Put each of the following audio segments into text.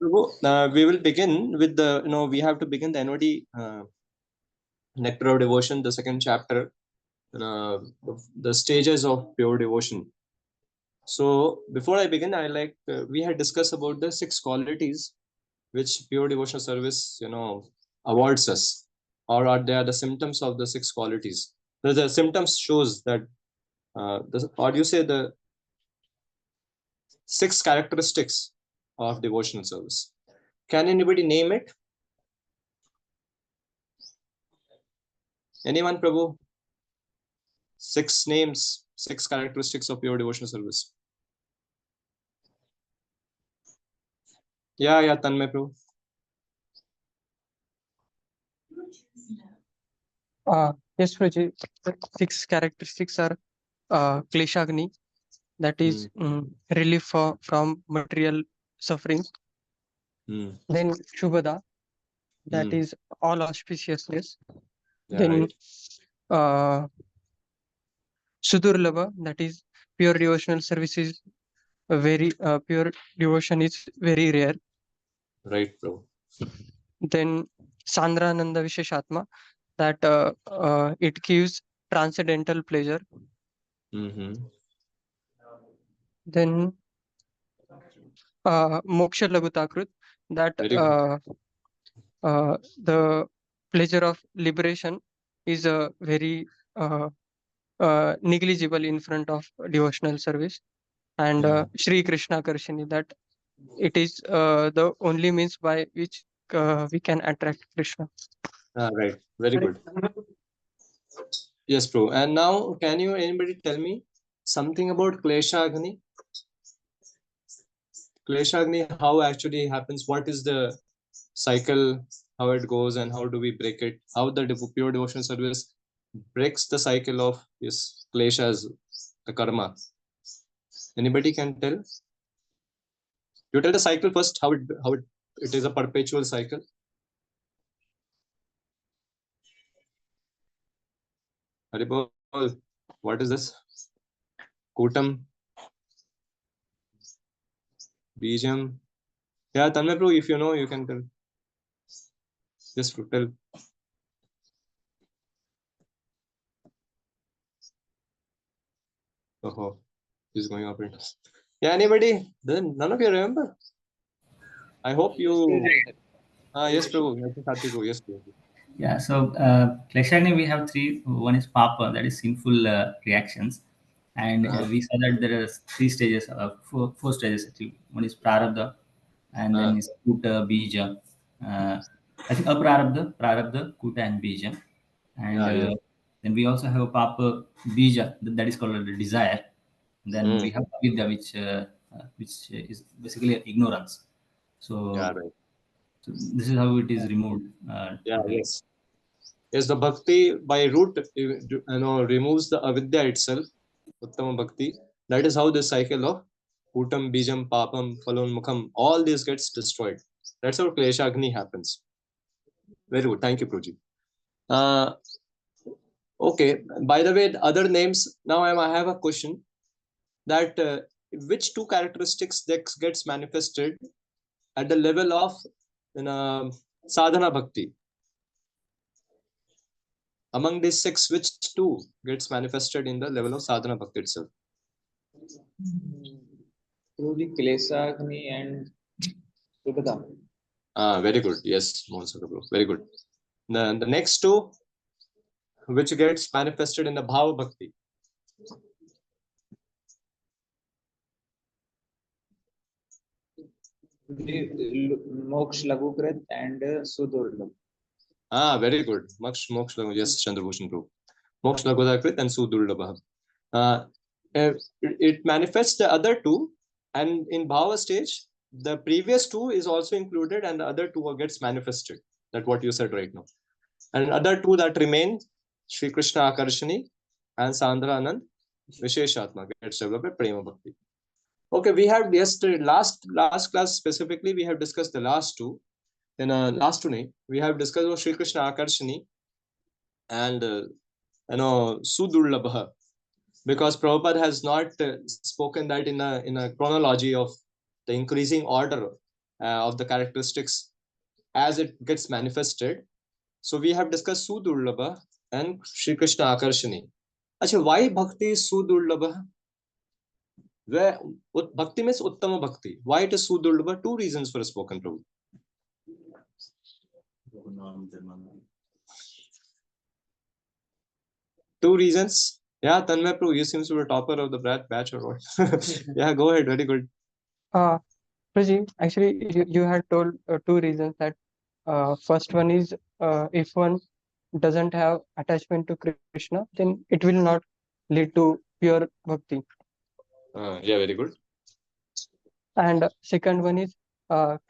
We will begin with the, we have to begin the NOD Nectar of Devotion, the second chapter, the stages of pure devotion. So before I begin, we had discussed about the 6 qualities which pure devotional service, awards us, or are they the symptoms of the 6 qualities. The symptoms shows that, or do you say the 6 characteristics of devotional service. Can anybody name it? Anyone, Prabhu? 6 names, 6 characteristics of pure devotional service. Yeah, Tanmay, Prabhu. Yes, Praji. 6 characteristics are Kleshagni, that is relief from material suffering. Then Shubhada, that is all auspiciousness. Yeah, then right. Sudurlabha, that is pure devotional service is very pure devotion is very rare. Right, bro. Then Sandrananda Visheshatma, that it gives transcendental pleasure. Then Moksha Lagutakrut, that the pleasure of liberation is very negligible in front of devotional service. And Shri Krishna Karshini, that it is the only means by which we can attract Krishna. Right. Very good. Yes, bro. And now, can you anybody tell me something about Kleshagni? Kleshagni, how actually happens? What is the cycle? How it goes, and how do we break it? How the pure devotional service breaks the cycle of this kleshas, the karma? Anybody can tell? You tell the cycle first. How it is a perpetual cycle. Haribol, what is this? Kutam, Bijam. Yeah, Tanmay Prabhu, if you know, you can tell. Just tell. Oh, he's going up. Yeah, anybody? Then none of you remember? I hope you. Yes, Prabhu. Yes, Prabhu. Yeah, so Kleshagni, we have 3. One is Papa, that is sinful reactions. And we saw that there are 3 stages, 4 stages actually. One is Prarabdha, and then is Kuta, Bija. I think Prarabdha, Kuta, and Bija. And then we also have Papa Bija, that is called a desire. Then we have Avidya, which is basically ignorance. So, right. So this is how it is removed. Yes. Yes, the bhakti by root, removes the avidya itself. Uttama bhakti. That is how the cycle of Kutam, Bijam, Papam, Phalon, Mukham, all this gets destroyed. That's how Kleshagni happens. Very good. Thank you, Pruji. Okay. By the way, other names. Now I have a question. That which 2 characteristics that gets manifested at the level of sadhana bhakti? Among these 6, which 2 gets manifested in the level of sadhana bhakti itself? Through the Kleshagni and Subhada. Very good. Yes, very good. The next 2, which gets manifested in the bhava bhakti? Moksha Lagukrit and Sudurlabha. Very good. Moksha Lagukrit. Yes, Chandrabhushan Prabhu. Moksha Lagukrit and Sudurlabha. It manifests the other 2, and in bhava stage, the previous 2 is also included, and the other 2 gets manifested. That's what you said right now. And other 2 that remain, Shri Krishna Akarshani and Sandra Anand Visheshatma gets developed Prema Bhakti. Okay, we have yesterday, last class specifically, we have discussed the last 2. Then last 2 we have discussed about Shri Krishna Akarshani and Sudurlabha, because Prabhupada has not spoken that in a chronology of the increasing order of the characteristics as it gets manifested. So we have discussed Sudurlabha and Shri Krishna Akarshani. Achha, why bhakti is Sudurlabha? Where bhakti means Uttama Bhakti. Why it is Sudurlabha? Two reasons for a spoken Prabhu. Two reasons. Yeah, Tanmay Prabhu, you seem to be a topper of the batch or what? Yeah, go ahead. Very good. Prabhuji, actually, you had told two reasons that first one is if one doesn't have attachment to Krishna, then it will not lead to pure bhakti. Yeah, very good. And second one is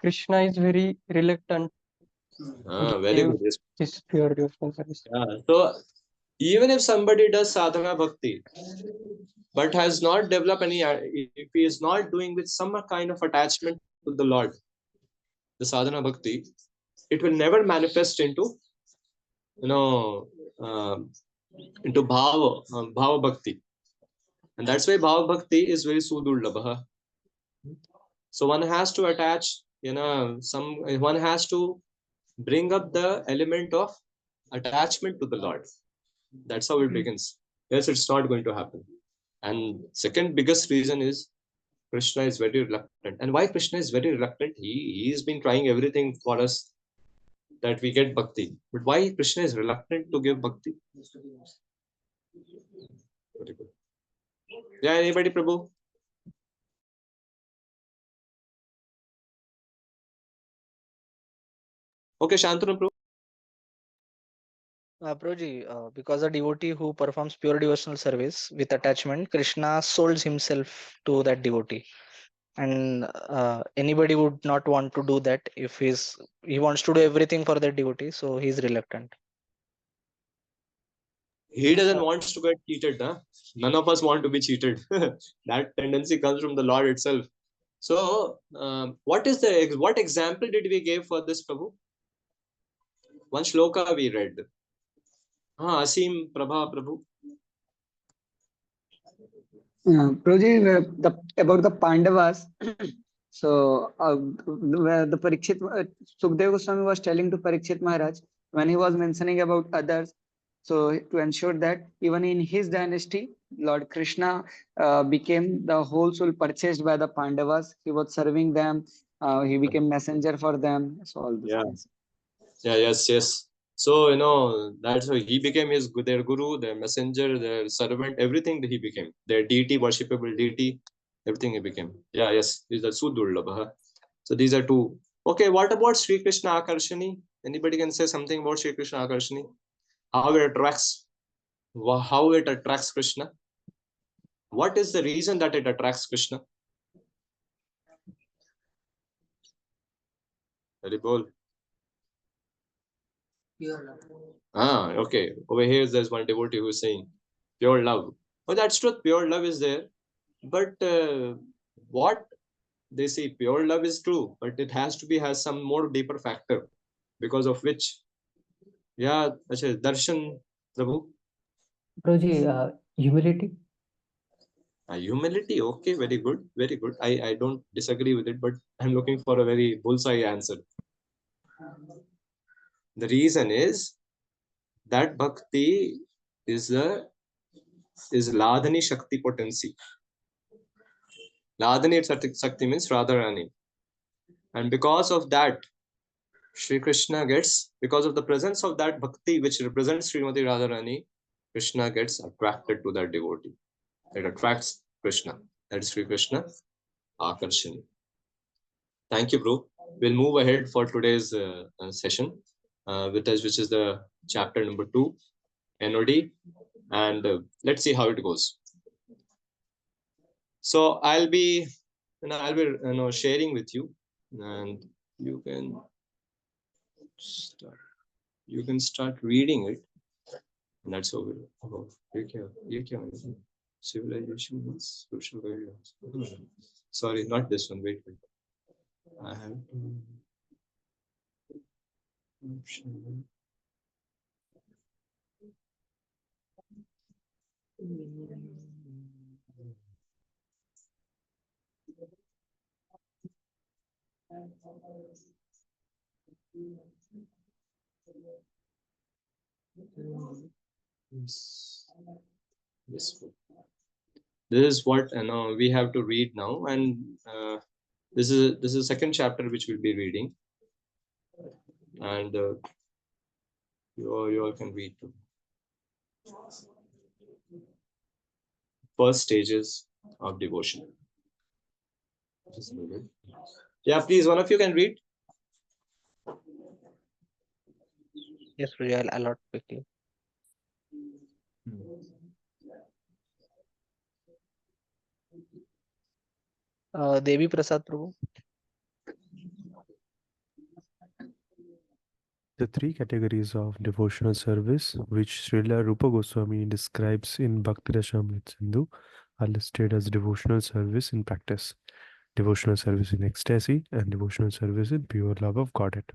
Krishna is very reluctant to Very give good. Yes. his pure devotional service. So even if somebody does sadhana bhakti but has not developed any, if he is not doing with some kind of attachment to the Lord, the sadhana bhakti, it will never manifest into, into bhava bhakti, and that's why bhava bhakti is very sudurlabha. So one has to attach, one has to bring up the element of attachment to the Lord. That's how it begins. Yes, it's not going to happen. And second biggest reason is Krishna is very reluctant. And why Krishna is very reluctant? He's been trying everything for us that we get bhakti. But why Krishna is reluctant to give bhakti? Very good. Yeah, anybody, Prabhu? Okay, Shantanu Prabhu. Prabhuji, because a devotee who performs pure devotional service with attachment, Krishna souls himself to that devotee. And anybody would not want to do that if he wants to do everything for that devotee, so he's reluctant. He doesn't want to get cheated. Huh? None of us want to be cheated. That tendency comes from the Lord itself. So, what example did we give for this, Prabhu? One shloka we read. Asim Prabha Prabhu. Prabhuji, about the Pandavas. So the Parikshit, Sukdev Goswami was telling to Parikshit Maharaj when he was mentioning about others. So to ensure that even in his dynasty, Lord Krishna became the whole soul purchased by the Pandavas. He was serving them. He became messenger for them. So all these things. Yeah, yes. So, that's why he became their guru, their messenger, their servant, everything that he became. Their deity, worshipable deity, everything he became. Yeah, yes. These are Sudurlabha. So these are two. Okay, what about Sri Krishna Akarshani? Anybody can say something about Sri Krishna Akarshani? How it attracts Krishna? What is the reason that it attracts Krishna? Very bold. Okay. Over here, there's one devotee who is saying pure love. Oh, that's true. Pure love is there. But what they say, pure love is true, but it has some more deeper factor because of which, yeah, Darshan Prabhu. Prabhuji, humility. Humility, okay, very good, very good. I don't disagree with it, but I'm looking for a very bullseye answer. The reason is that bhakti is Ladhani Shakti potency. Ladhani Shakti means Radharani. And because of that, Sri Krishna gets, because of the presence of that bhakti which represents Srimati Radharani, Krishna gets attracted to that devotee. It attracts Krishna. That is Sri Krishna Akarshani. Thank you, bro. We'll move ahead for today's session, which is the chapter number 2, NOD, and let's see how it goes. So I'll be sharing with you, and you can start reading it. And that's how civilization means social values. Sorry, not this one. Wait. I have to. This is what we have to read now, and this is second chapter which we'll be reading, and you all can read too. First stages of devotion. Just a minute. Yeah, please, one of you can read. Yes, Prabhuji, I'll allot quickly. Devi Prasad Prabhu. The three categories of devotional service which Srila Rupa Goswami describes in Bhakti Rasamrita Sindhu are listed as devotional service in practice, devotional service in ecstasy, and devotional service in pure love of Godhead.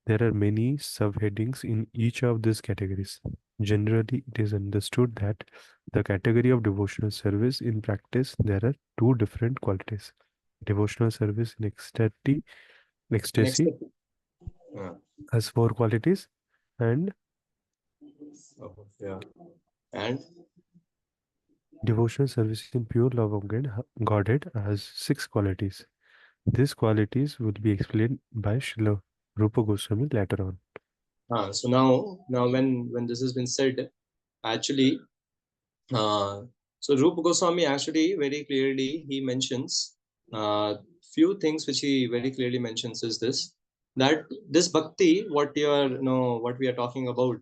There are many subheadings in each of these categories. Generally, it is understood that the category of devotional service in practice, there are two different qualities. Devotional service in ecstasy has four qualities, and And devotional service in pure love of Godhead has six qualities. These qualities will be explained by Srila Rupa Goswami later on. so now when this has been said, actually, so Rupa Goswami actually very clearly he mentions few things which he very clearly mentions is this, that this bhakti, what you are what we are talking about,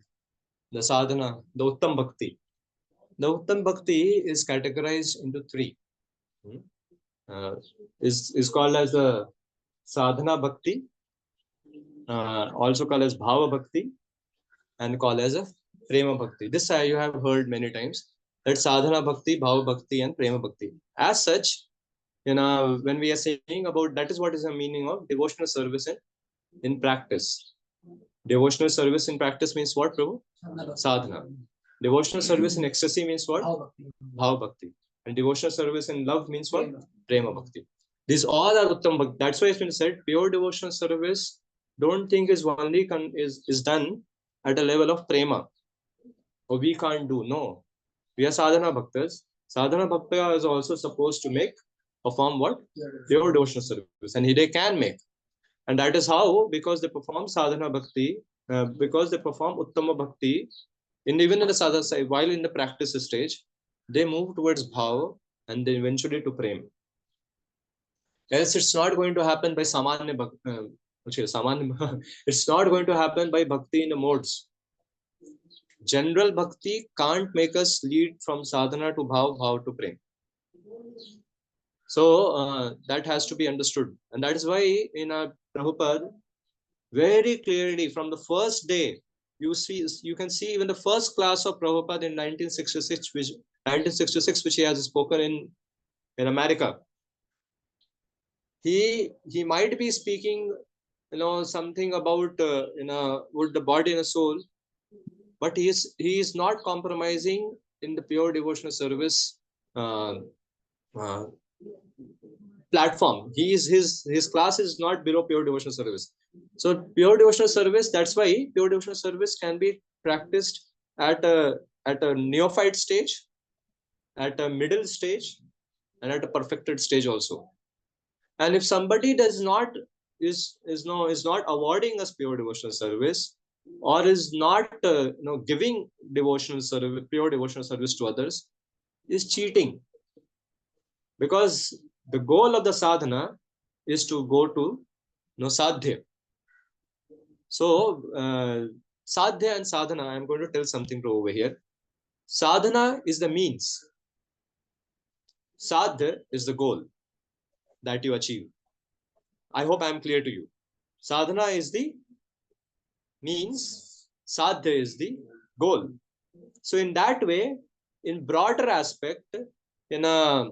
the sadhana, the uttam bhakti. The uttam bhakti is categorized into three. Is called as the sadhana bhakti, also called as bhava bhakti, and called as a prema bhakti. This you have heard many times, that sadhana bhakti, bhava bhakti, and prema bhakti. As such, when we are saying about that, is what is the meaning of devotional service in practice. Devotional service in practice means what, Prabhu? Sadhana. Devotional service in ecstasy means what? Bhava bhakti. And devotional service in love means what? Prema bhakti. These all are uttam bhakti. That's why it's been said, pure devotional service, don't think is only is done at a level of prema, or we can't do. No, we are sadhana bhaktas. Sadhana bhakta is also supposed to perform what? Pure devotional service, and they can make. And that is how, because they perform sadhana bhakti, because they perform uttama bhakti, even in the sadhana side, while in the practice stage, they move towards bhava and then eventually to prem. Else, it's not going to happen by samanya bhakti. It's not going to happen by bhakti in the modes. General bhakti can't make us lead from sadhana to bhava, bhava to prem. So that has to be understood, and that is why in Prabhupada very clearly from the first day you can see even the first class of Prabhupada in 1966, which he has spoken in America. He might be speaking something about with the body and the soul, but he is not compromising in the pure devotional service platform. His class is not below pure devotional service. So pure devotional service, that's why pure devotional service can be practiced at a neophyte stage, at a middle stage, and at a perfected stage also. And if somebody is not awarding us pure devotional service, or is not giving devotional service, pure devotional service to others, is cheating. Because the goal of the sadhana is to go to sadhya. So sadhya and sadhana, I'm going to tell something over here. Sadhana is the means. Sadhya is the goal that you achieve. I hope I'm clear to you. Sadhana is the means, sadhya is the goal. So in that way, in broader aspect, in a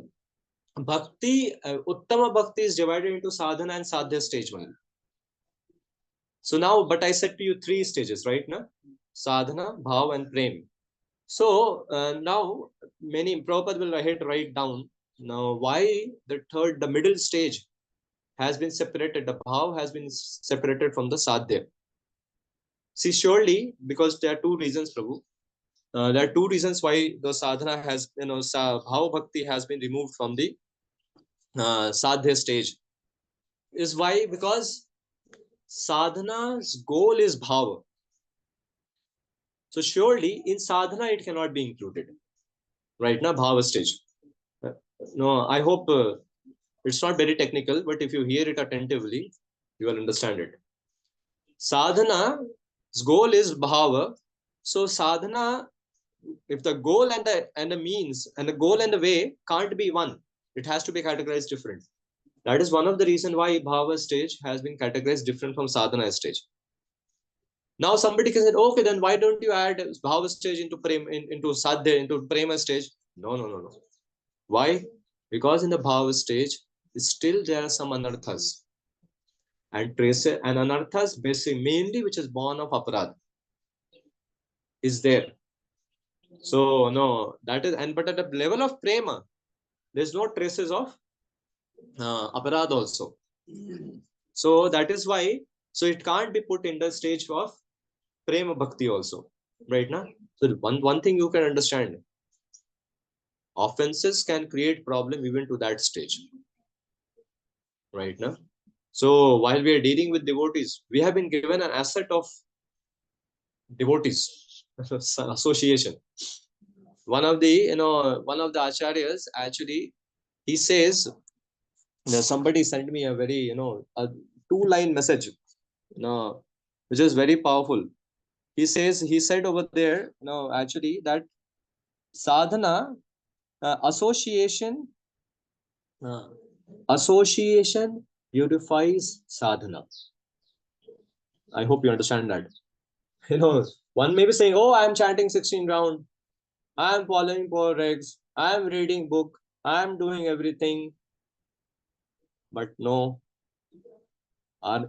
bhakti, uttama bhakti is divided into sadhana and sadhya stage only. So now, but I said to you three stages, right? Now, sadhana, bhav, and prem. So now many Prabhupada will write down now why the middle stage has been separated, the bhav has been separated from the sadhya. See, surely, because there are two reasons, Prabhu. There are two reasons why the sadhana has, bhav bhakti has been removed from the sadhya stage. Is why? Because sadhana's goal is bhava. So surely in sadhana it cannot be included. Right now, bhava stage. No, I hope it's not very technical, but if you hear it attentively, you will understand it. Sadhana's goal is bhava. So sadhana, if the goal and the means and the goal and the way can't be one, it has to be categorized different. That is one of the reasons why bhava stage has been categorized different from sadhana stage. Now somebody can say, okay, then why don't you add bhava stage into into sadhya, into prema stage? No. Why? Because in the bhava stage, still there are some anarthas. And trace and anarthas basically mainly which is born of aparad is there. So no, that is, and but at the level of prema, there's no traces of aparad also. So that is why, so it can't be put in the stage of prema bhakti also, right now. So one thing you can understand, offenses can create problem even to that stage, right now. So while we are dealing with devotees, we have been given an asset of devotees association. One of the acharyas actually, he says, somebody sent me a very a 2-line message, which is very powerful. He said over there, actually, that sadhana, association purifies sadhana. I hope you understand that. One may be saying, oh, I am chanting 16 round, I am following poor regs, I am reading book, I am doing everything. But no,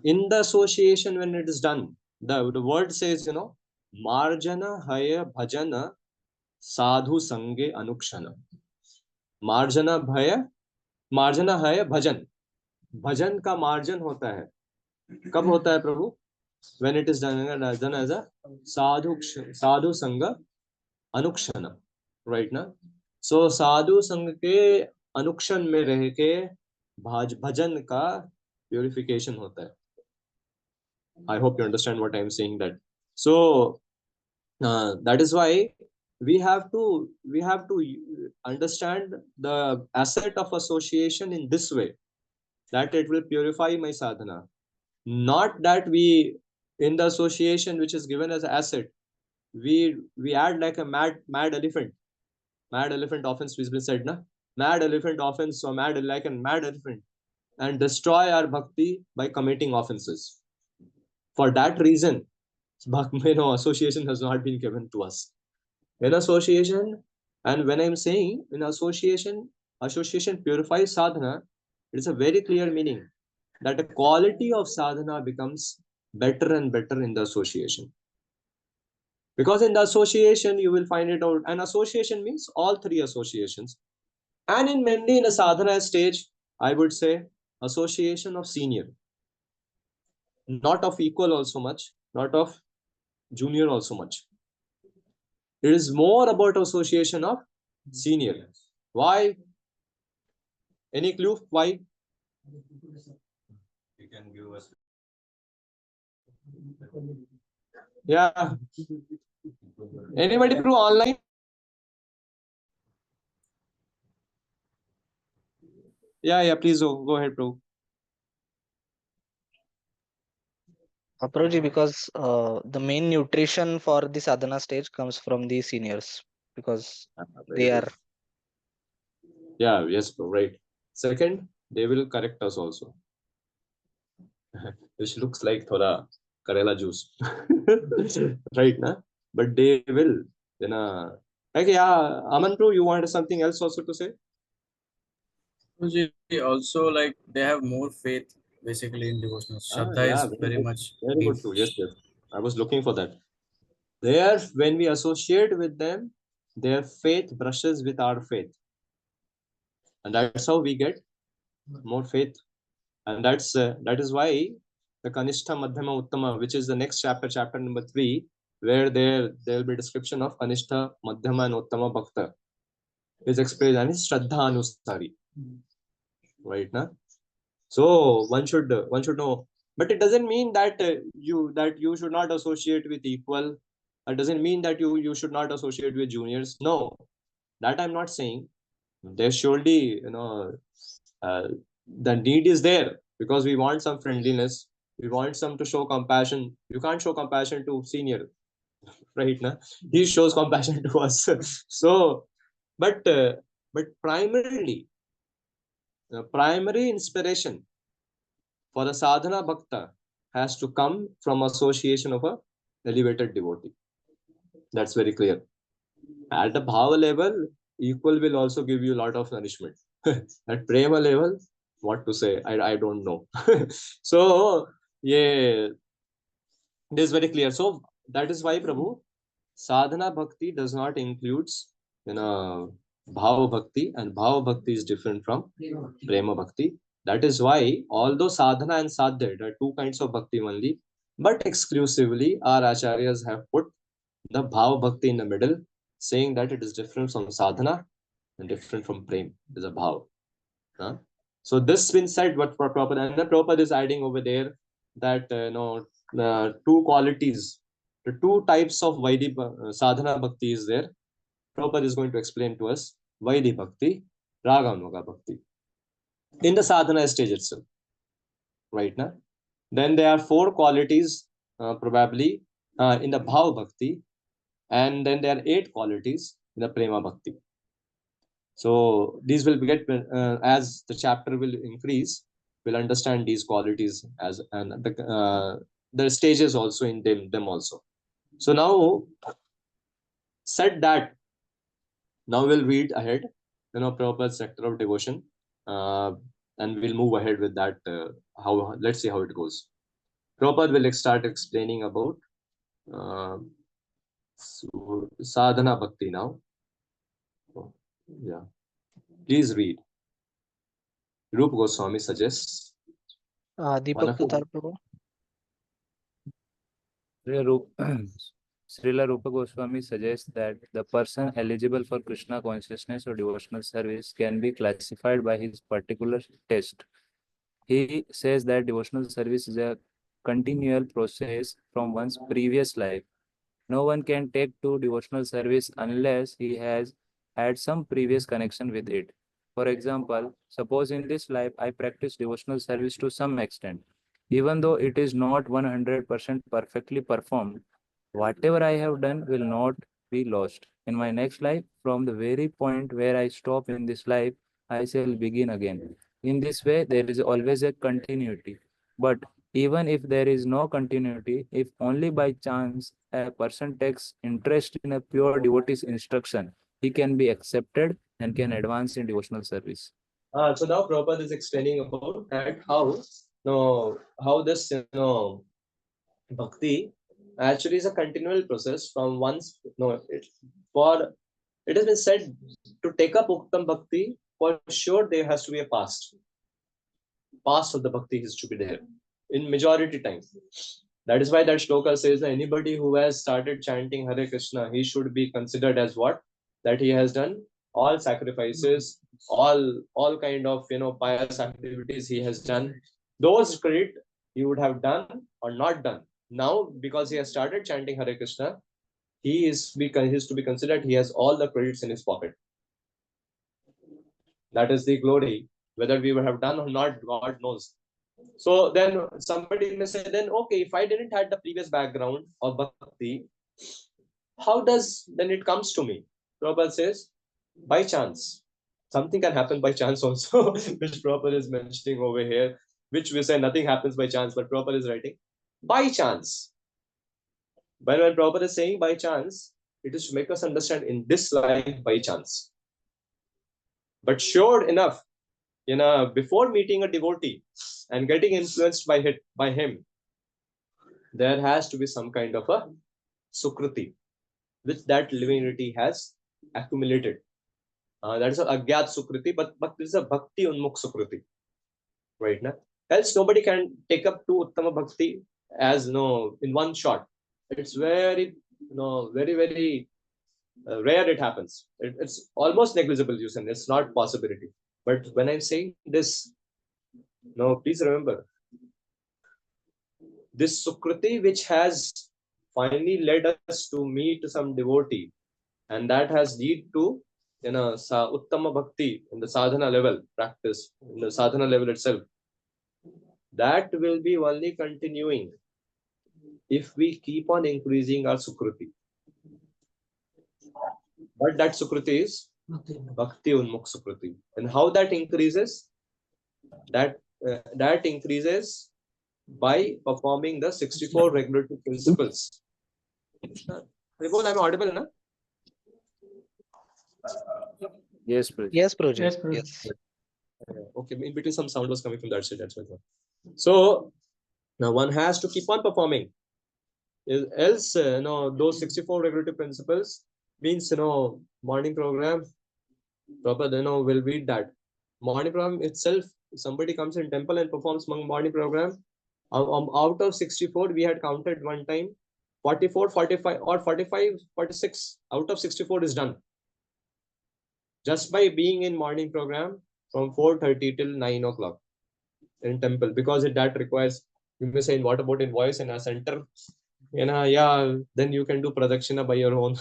in the association when it is done, the word says, marjana haya bhajana sadhu sange anukshana. Marjana haya bhajan. Bhajan ka marjan hota hai. Kab hota hai, Prabhu? When it is done as a sadhu sangha anukshana, right now. So sadhu sangha ke anukshan mein reh ke bhajan ka purification hota hai. I hope you understand what I am saying that. So that is why we have to understand the asset of association in this way, that it will purify my sadhana. Not that we, in the association which is given as an asset, we add like a mad elephant. Mad elephant offense has been said, na? Mad elephant offense, or mad elephant, and destroy our bhakti by committing offenses. For that reason, association has not been given to us. In association, and when I'm saying in association purifies sadhana, it is a very clear meaning that the quality of sadhana becomes better and better in the association. Because in the association, you will find it out, and association means all three associations. And mainly in a sadhana stage, I would say association of senior, not of equal also much, not of junior also much. It is more about association of senior. Why? Any clue why? You can give us. Yeah. Anybody through online? Yeah, please go ahead, bro. Prabhuji, because the main nutrition for the sadhana stage comes from the seniors, because they are. Yeah, yes, bro, right. Second, they will correct us also. Which looks like thoda Karela juice. Right, na? But they will. Like, yeah, Aman bro, you wanted something else also to say? Also, like, they have more faith basically in devotional. Shraddha Yeah, is very much very deep. good too. Yes. I was looking for that. There, when we associate with them, their faith brushes with our faith. And that's how we get more faith. And that is why the Kanishta, Madhyama, Uttama, which is the next chapter, chapter number 3, where there will be description of Kanishta, Madhyama, and Uttama Bhakta, is explained as Shraddha Anusari. Right now, so one should know, but it doesn't mean that you should not associate with equal. It doesn't mean that you should not associate with juniors. No, that I'm not saying. There surely, the need is there, because we want some friendliness. We want some to show compassion. You can't show compassion to senior, right? Now he shows compassion to us. So, but primarily, the primary inspiration for a sadhana bhakta has to come from association of a elevated devotee. That's very clear. At the bhava level, equal will also give you a lot of nourishment. At prema level, what to say? I don't know. So, yeah, it is very clear. So that is why, Prabhu, sadhana bhakti does not includes, bhava bhakti, and bhava bhakti is different from prema bhakti. That is why, although sadhana and sadhya, there are two kinds of bhakti only, but exclusively our acharyas have put the bhava bhakti in the middle, saying that it is different from sadhana and different from prem, is a bhava. Huh? So this been said, what for Prabhupada, and the Prabhupada is adding over there that two qualities, the two types of Vaidhi sadhana bhakti is there. Prabhupada is going to explain to us Vaidhi bhakti, Raganuga bhakti in the sadhana stage itself. Right now, then there are four qualities probably in the bhava bhakti, and then there are 8 qualities in the prema bhakti. So these will get as the chapter will increase, we'll understand these qualities as, and the stages also in them also. So now, said that, now we'll read ahead, Prabhupada's sector of devotion, and we'll move ahead with that. How, let's see how it goes. Prabhupada will start explaining about sadhana bhakti now. Oh, yeah, please read. Rupa Goswami suggests. Deepak Tutar Prabhu. Srila Rupa Goswami suggests that the person eligible for Krishna consciousness or devotional service can be classified by his particular test. He says that devotional service is a continual process from one's previous life. No one can take to devotional service unless he has had some previous connection with it. For example, suppose in this life I practice devotional service to some extent. Even though it is not 100% perfectly performed, whatever I have done will not be lost. In my next life, from the very point where I stop in this life, I shall begin again. In this way, there is always a continuity. But even if there is no continuity, if only by chance a person takes interest in a pure devotee's instruction, he can be accepted and can advance in devotional service. So now Prabhupada is explaining about that how this bhakti actually is a continual process from once it has been said to take up Uktam bhakti, for sure there has to be a past of the bhakti is to be there in majority times. That is why that shloka says that anybody who has started chanting Hare Krishna, he should be considered as what? That he has done all sacrifices, all kind of pious activities he has done. Those credit he would have done or not done. Now, because he has started chanting Hare Krishna, he is to be considered, he has all the credits in his pocket. That is the glory. Whether we would have done or not, God knows. So then somebody may say, then okay, if I didn't have the previous background of bhakti, how does then it comes to me? Prabhupada says, by chance. Something can happen by chance also, which Prabhupada is mentioning over here, which we say nothing happens by chance, but Prabhupada is writing, by chance. But when Prabhupada is saying by chance, it is to make us understand in this life by chance. But sure enough, before meeting a devotee and getting influenced by him, there has to be some kind of a sukruti, which that divinity has accumulated. That is a agyat sukruti, but this is a bhakti unmukh sukruti, right now. Else nobody can take up to Uttama Bhakti as in one shot. It's very very rare it happens. It's almost negligible, you say. It's not possibility. But when I'm saying this, please remember this Sukriti which has finally led us to meet some devotee, and that has lead to Uttama Bhakti in the sadhana level practice, in the sadhana level itself. That will be only continuing if we keep on increasing our Sukriti. But that Sukriti is Bhakti Unmukh Sukriti. And how that increases? That increases by performing the 64 regulatory principles. Ripple, I'm audible, na? Yes, Prabhuji. Yes, Prabhuji. Yes, Prabhuji. Yes. Okay, in between some sound was coming from that side, that's why. So now one has to keep on performing. Else, those 64 regulatory principles means, morning program, proper, will beat that. Morning program itself, somebody comes in temple and performs morning program. Out of 64, we had counted one time, 44, 45 or 45, 46 out of 64 is done. Just by being in morning program from 4:30 till 9 o'clock in temple, because that requires, you may say, what about in voice in a center? Yeah, then you can do pradakshina by your own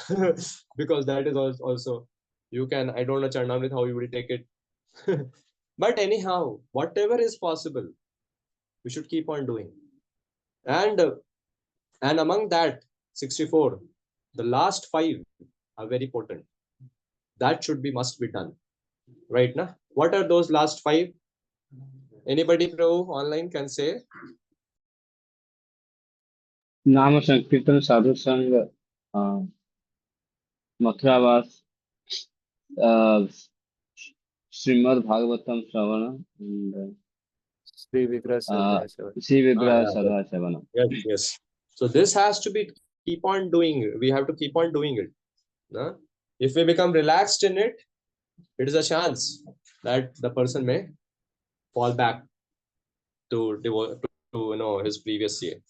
because that is also you can, I don't know Charnamrit how you will take it. But anyhow, whatever is possible, we should keep on doing. And among that 64, the last 5 are very important. That should be, must be done. Right now, what are those last 5? Anybody, Prabhu, online can say? नाम संकीर्तन साधु संग मथुरावास श्रीमद् भागवतम श्रवण and Sri Vigraha Sadhana Seva. Sri Vigraha Yeah, Sadhana Sevana. yes. So this has to be keep on doing. We have to keep on doing it. No? If we become relaxed in it, it is a chance that the person may fall back to his previous year.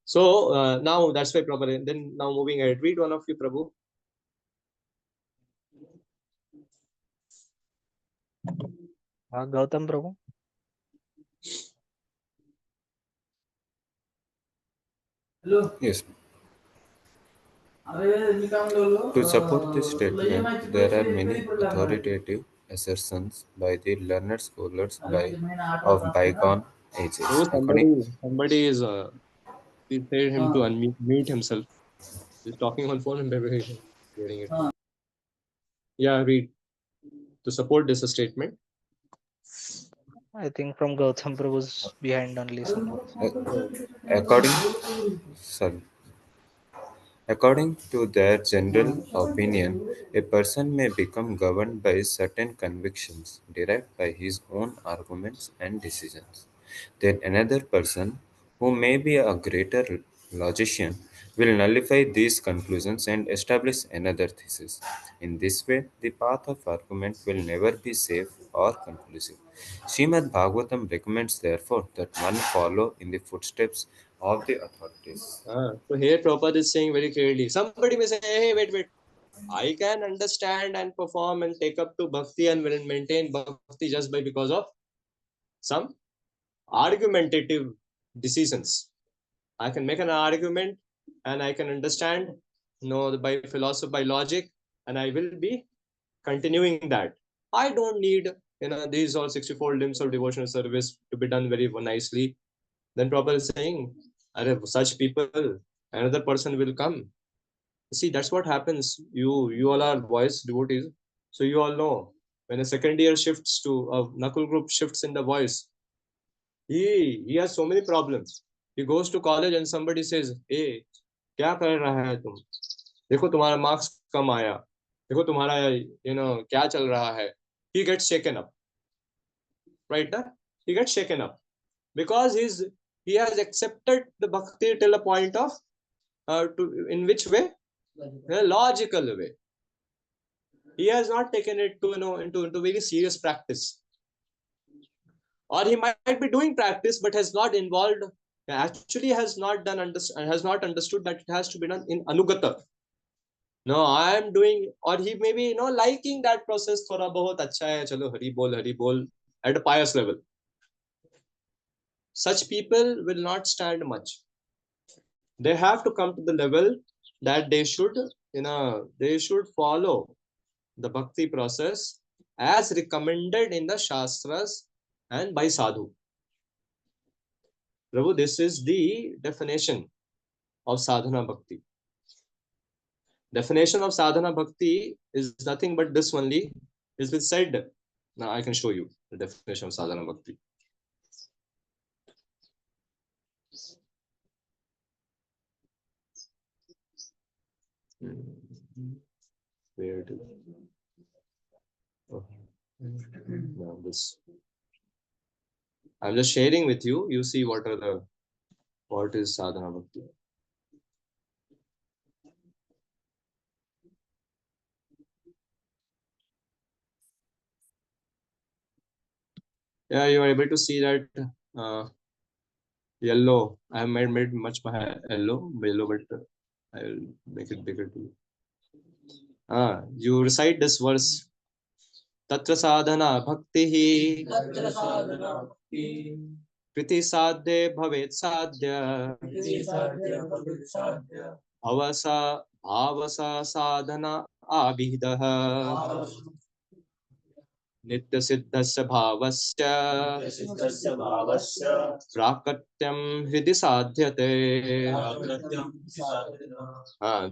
So now that's why proper. Then now moving ahead, read one of you, Prabhu. Gautam Prabhu. Yes. To support this statement, there are many authoritative assertions by the learned scholars of bygone ages. Oh, somebody is please tell him to unmute himself. He's talking on phone and maybe hearing it. Yeah, read. To support this statement. I think from Gautam Prabhu's behind only someone. According to their general opinion, a person may become governed by certain convictions derived by his own arguments and decisions. Then another person, who may be a greater logician, will nullify these conclusions and establish another thesis. In this way, the path of argument will never be safe or conclusive. Srimad Bhagavatam recommends, therefore, that one follow in the footsteps of the authorities. So here Prabhupada is saying very clearly. Somebody may say, hey, wait. I can understand and perform and take up to bhakti and will maintain bhakti just by because of some argumentative decisions. I can make an argument and I can understand, by philosophy, by logic, and I will be continuing that. I don't need, these all 64 limbs of devotional service to be done very nicely. Then Prabhupada is saying, such people, another person will come. See, that's what happens. You all are voice devotees, so you all know when a second year shifts to a knuckle group shifts in the voice, he has so many problems. He goes to college and somebody says, hey, क्या कर रहा है तुम? देखो तुम्हारा marks कम आया, देखो तुम्हारा क्या चल रहा है. He gets shaken up, right? He gets shaken up because he has accepted the bhakti till a point of in which way? In a logical way. He has not taken it to into very serious practice. or he might be doing practice but has not involved, actually has not understood that it has to be done in anugata. No, I am doing, or he may be liking that process, thoda bahut acha hai, chalo hari bol at a pious level. Such people will not stand much. They have to come to the level that they should follow the bhakti process as recommended in the shastras and by sadhu. Prabhu, this is the definition of sadhana bhakti. Definition of sadhana bhakti is nothing but this only. Is been said. Now I can show you the definition of sadhana bhakti. Where to? Oh. Now this. I'm just sharing with you. You see what is sadhana bhakti. Yeah, you are able to see that yellow. I have made much yellow, but I will make it bigger too. You recite this verse. Tatra sadhana bhakti kriti sadhya bhavet sadhya bhavasa sadhana abhidah nitya siddhasya bhavasya prakatyam hridi sadhyate.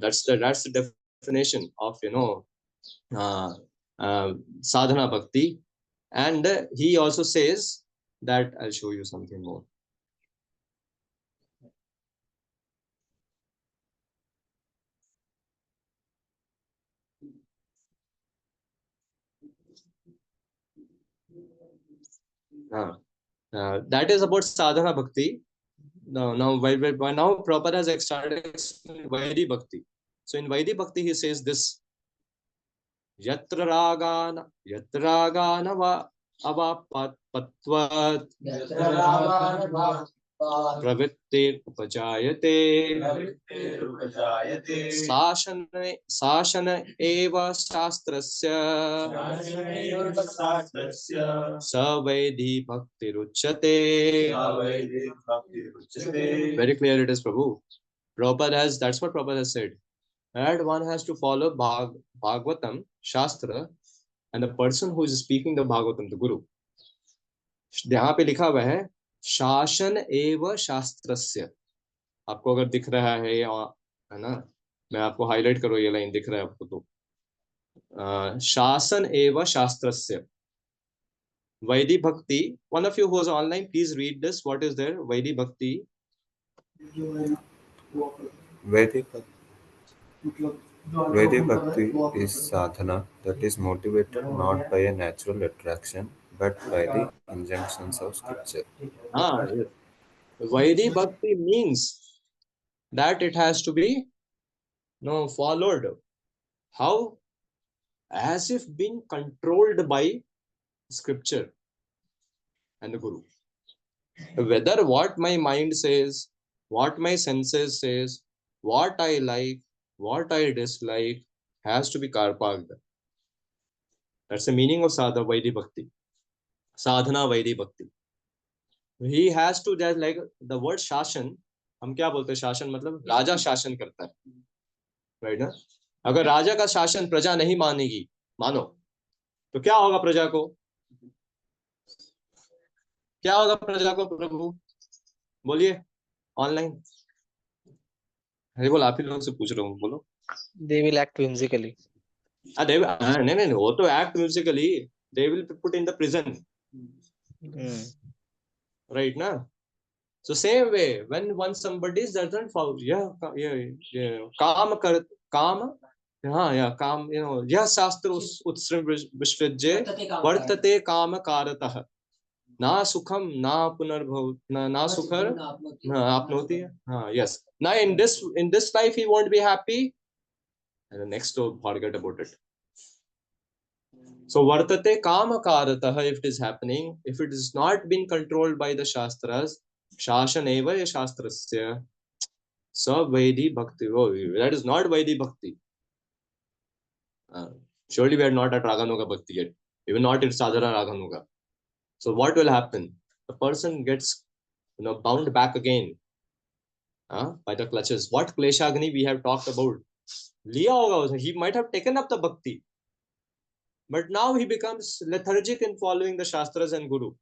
That's the definition of sadhana bhakti. And he also says that, I'll show you something more. That is about sadhana bhakti. Now Prabhupada has started explaining Vaidhi bhakti. So in Vaidhi bhakti he says this: Yatra ragana va avapatvat pravittir upajayate sashana eva shastrasya Savaidhi bhakti ruchate. Very clear it is, Prabhu. That's what Prabhupada has said. That one has to follow Bhagavatam, Shastra, and the person who is speaking the Bhagavatam, the Guru. यहाँ पे लिखा हुआ है शासन एव शास्त्रस्य. आपको अगर दिख रहा है ना, मैं आपको हाईलाइट करो, ये लाइन दिख रहा है आपको तो. शासन एव शास्त्रस्य. Vaidhi Bhakti. One of you who is online, please read this. What is there? Vaidhi Bhakti. Vedic Bhakti is sadhana that is motivated not by a natural attraction but by the injunctions of scripture. Yes. Vaidhi Bhakti means that it has to be followed. How? As if being controlled by scripture and the Guru. Whether what my mind says, what my senses says, what I like, what I dislike, has to be karpagda. That's the meaning of sadhana Vaidhi Bhakti. Sadhana Vaidhi Bhakti. He has to, just like the word shashan, हम क्या बोलते हैं शासन मतलब राजा शासन करता है, right ना. अगर राजा का शासन प्रजा नहीं मानो तो क्या होगा प्रजा को? क्या होगा प्रजा को? प्रभु बोलिए ऑनलाइन. अरे बोल, आप ही लोगों से पूछ रहा हूँ, बोलो. They will act whimsically. नहीं, वो तो act whimsically. They will be put in the prison. Right ना? So same way, when somebody doesn't follow, काम, काम, यह शास्त्र उत्सृम विश्वज्य वर्तते काम कारतः ना सुखम ना पुनर्भव ना सुखर आपनोति. Yes. Now in this life he won't be happy, and the next forget about it. So vartate kama karatah, if it is happening, if it is not been controlled by the Shastras, shashaneva shastrasya, sa Vaidi Bhakti. Oh, that is not Vaidi Bhakti. Surely we are not at Raganuga Bhakti yet, even not in Sadhana Raganuga. So what will happen? The person gets bound back again by the clutches. What Kleshagni we have talked about. Liya hoga, he might have taken up the Bhakti, but now he becomes lethargic in following the Shastras and Guru.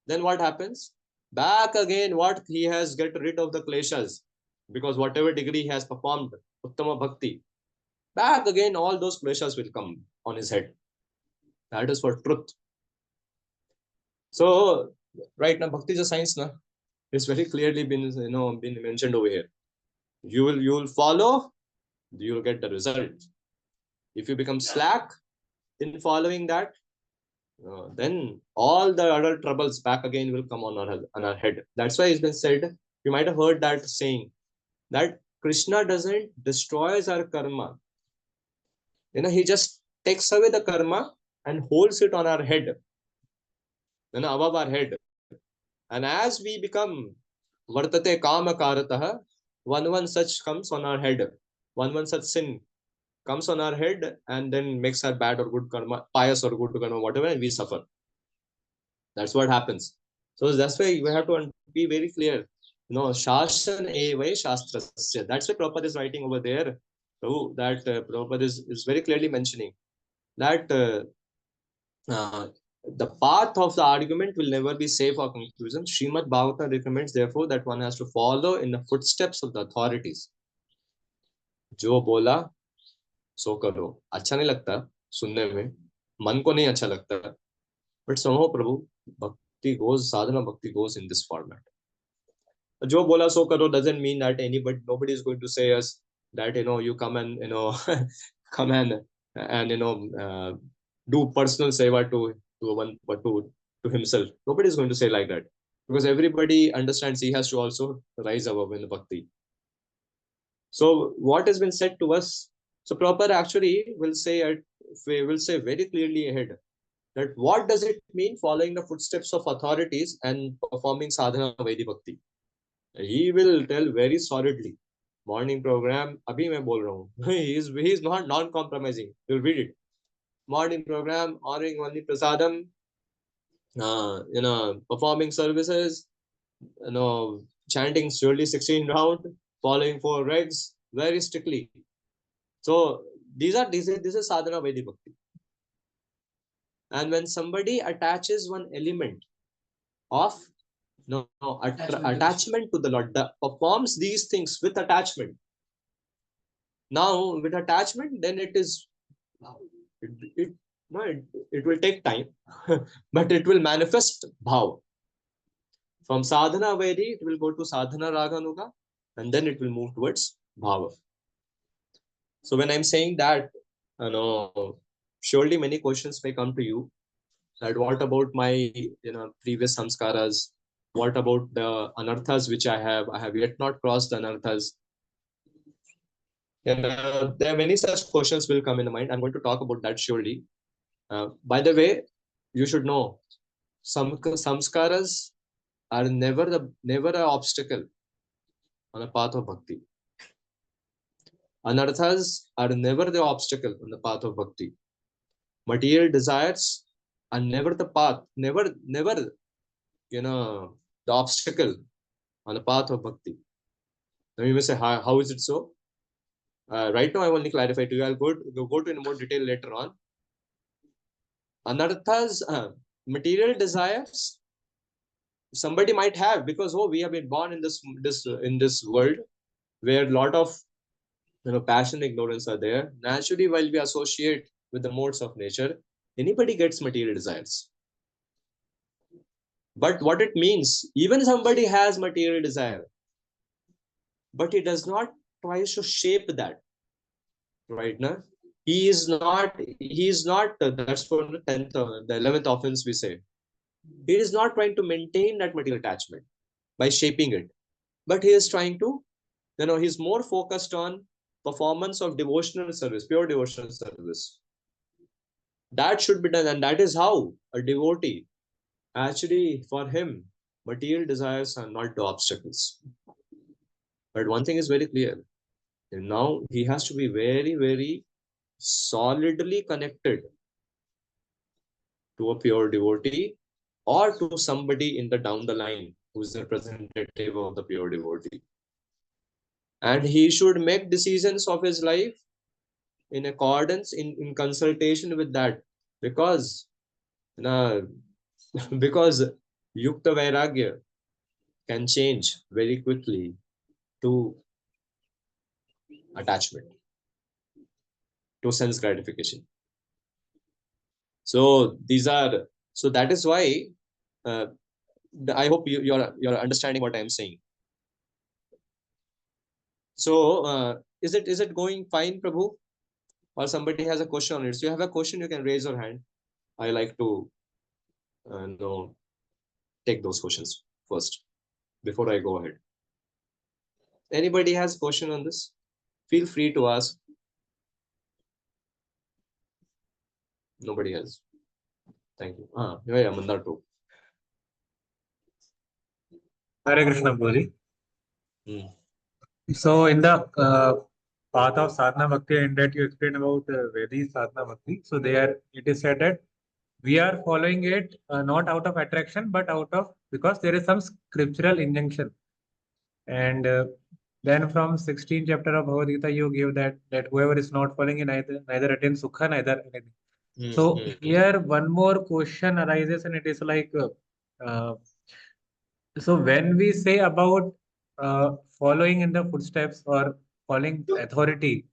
Then what happens? Back again, what he has get rid of the kleshas, because whatever degree he has performed, Uttama Bhakti, back again all those kleshas will come on his head. That is for truth. So right now, Bhakti is a science, na? It's very clearly been been mentioned over here. You will follow, you will get the result. If you become slack in following that, then all the other troubles back again will come on our head. That's why it's been said, you might have heard that saying, that Krishna doesn't destroys our karma. He just takes away the karma and holds it on our head, above our head. And as we become vartate kama karatah, one such comes on our head, one such sin comes on our head and then makes our bad or good karma, pious or good karma, whatever, and we suffer. That's what happens. So that's why we have to be very clear. Shashan evai shastrasya. That's what Prabhupada is writing over there. So that Prabhupada is very clearly mentioning that the path of the argument will never be safe or conclusion. Srimad Bhagavatam recommends, therefore, that one has to follow in the footsteps of the authorities. जो बोला सो करो. अच्छा नहीं लगता सुनने में, मन को नहीं अच्छा लगता, but somehow Prabhu Bhakti goes, sadhana Bhakti goes in this format. Jo bola so karo doesn't mean that nobody is going to say us that you come and come and do personal seva to himself. Nobody is going to say like that, because everybody understands he has to also rise above in bhakti. So what has been said to us? So Prabhupada actually will say very clearly ahead that what does it mean following the footsteps of authorities and performing sadhana Vaidhi Bhakti. He will tell very solidly. Morning program, abhi main bol raha hu. He is not non-compromising. You'll read it. Morning program, honoring only prasadam, performing services, chanting surely 16 round, following 4 regs very strictly. So this is sadhana Vaidhi Bhakti. And when somebody attaches one element of attachment to the Lord, performs these things with attachment. Now, with attachment, then it will take time, but it will manifest bhav. From sadhana Vaidhi, it will go to sadhana Raganuga, and then it will move towards bhava. So when I'm saying that, surely many questions may come to you. That what about my previous samskaras? What about the anarthas which I have? I have yet not crossed the anarthas. And there are many such questions will come in the mind. I'm going to talk about that surely. By the way, you should know some samskaras are never an obstacle on a path of bhakti. Anarthas are never the obstacle on the path of bhakti. Material desires are never the path, never the obstacle on the path of bhakti. Now you may say, how is it so? Right now I only clarify to you. I'll go to in more detail later on. Anarthas, material desires, somebody might have, because we have been born in this world where a lot of passion, ignorance are there. Naturally, while we associate with the modes of nature, anybody gets material desires. But what it means, even somebody has material desire, but he does not try to shape that. Right now, he is not. That's for the 10th, the 11th offense we say. He is not trying to maintain that material attachment by shaping it, but he is trying to, he's more focused on performance of devotional service, pure devotional service. That should be done, and that is how a devotee, actually, for him, material desires are not the obstacles. But one thing is very clear. Now he has to be very, very solidly connected to a pure devotee or to somebody in the down the line who is the representative of the pure devotee. And he should make decisions of his life in accordance, in consultation with that, because because yukta vairagya can change very quickly to attachment, to sense gratification. So these are, so that is why I hope you're understanding what I'm saying. So is it going fine, Prabhu? Or somebody has a question on it? So you have a question, you can raise your hand. I like to know, take those questions first before I go ahead. Anybody has a question on this? Feel free to ask. Nobody has. Thank you. Yeah, Mandar too. Hare Krishna, Prabhuji. Hmm. So in the path of sadhana bhakti, in that you explained about Vedic sadhana bhakti. So there it is said that we are following it not out of attraction, but out of, because there is some scriptural injunction. And then from 16th chapter of Bhagavad Gita, you give that whoever is not following it neither attains sukha, neither anything. So here one more question arises, and it is like, so when we say about following in the footsteps or following authority,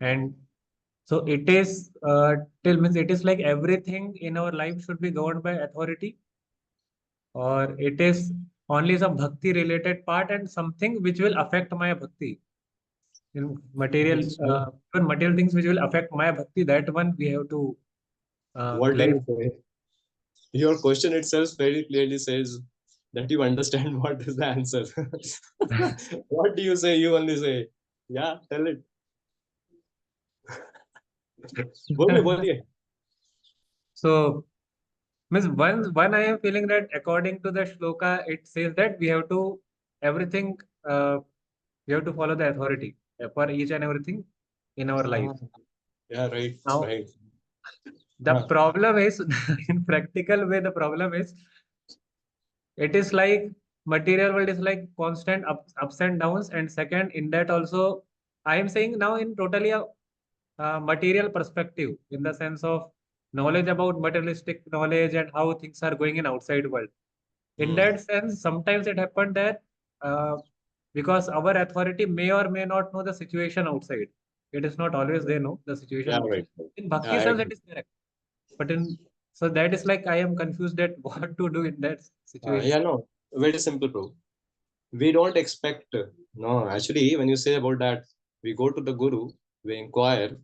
and so it is till means it is like everything in our life should be governed by authority, or it is only some bhakti related part and something which will affect my bhakti in material, even material things which will affect my bhakti, that one we have to What do you clarify. say? Your question itself very clearly says that you understand what is the answer. What do you say? You only say, yeah, tell it. Boliye. So means one I am feeling that according to the shloka, it says that we have to everything, we have to follow the authority for each and everything in our life. Yeah, right. Now, Right. the problem is in practical way, the problem is it is like material world is like constant ups and downs. And second, in that also, I am saying now in totally a material perspective, in the sense of knowledge about materialistic knowledge and how things are going in outside world. In that sense, sometimes it happened that because our authority may or may not know the situation outside. It is not always they know the situation outside. Right. In bhakti sense, it is correct. But in, so that is like I am confused at what to do in that situation. Yeah, no, very simple, bro. We don't expect, no, actually, when you say about that, we go to the Guru, we inquire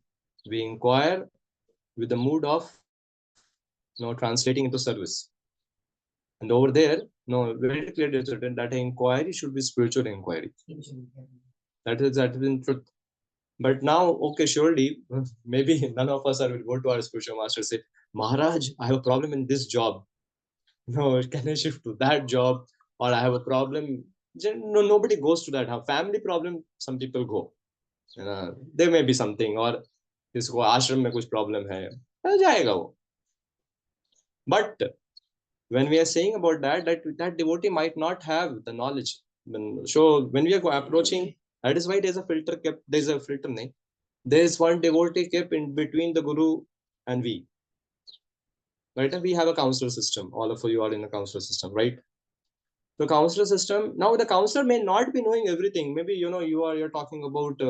with the mood of, translating into service. And over there, very clearly written that inquiry should be spiritual inquiry. That is in truth. But now, okay, surely, maybe none of us will go to our spiritual master and say, Maharaj, I have a problem in this job. No, can I shift to that job? Or I have a problem. No, nobody goes to that. Have family problem, some people go. There may be something, or इसको आश्रम में कुछ problem है, जाएगा वो. But when we are saying about that devotee might not have the knowledge. So when we are approaching, that is why there's a filter kept. There's a filter. There's one devotee kept in between the guru and we. Right? And we have a counselor system. All of you are in a counselor system, right? The counselor system. Now the counselor may not be knowing everything. Maybe you're talking about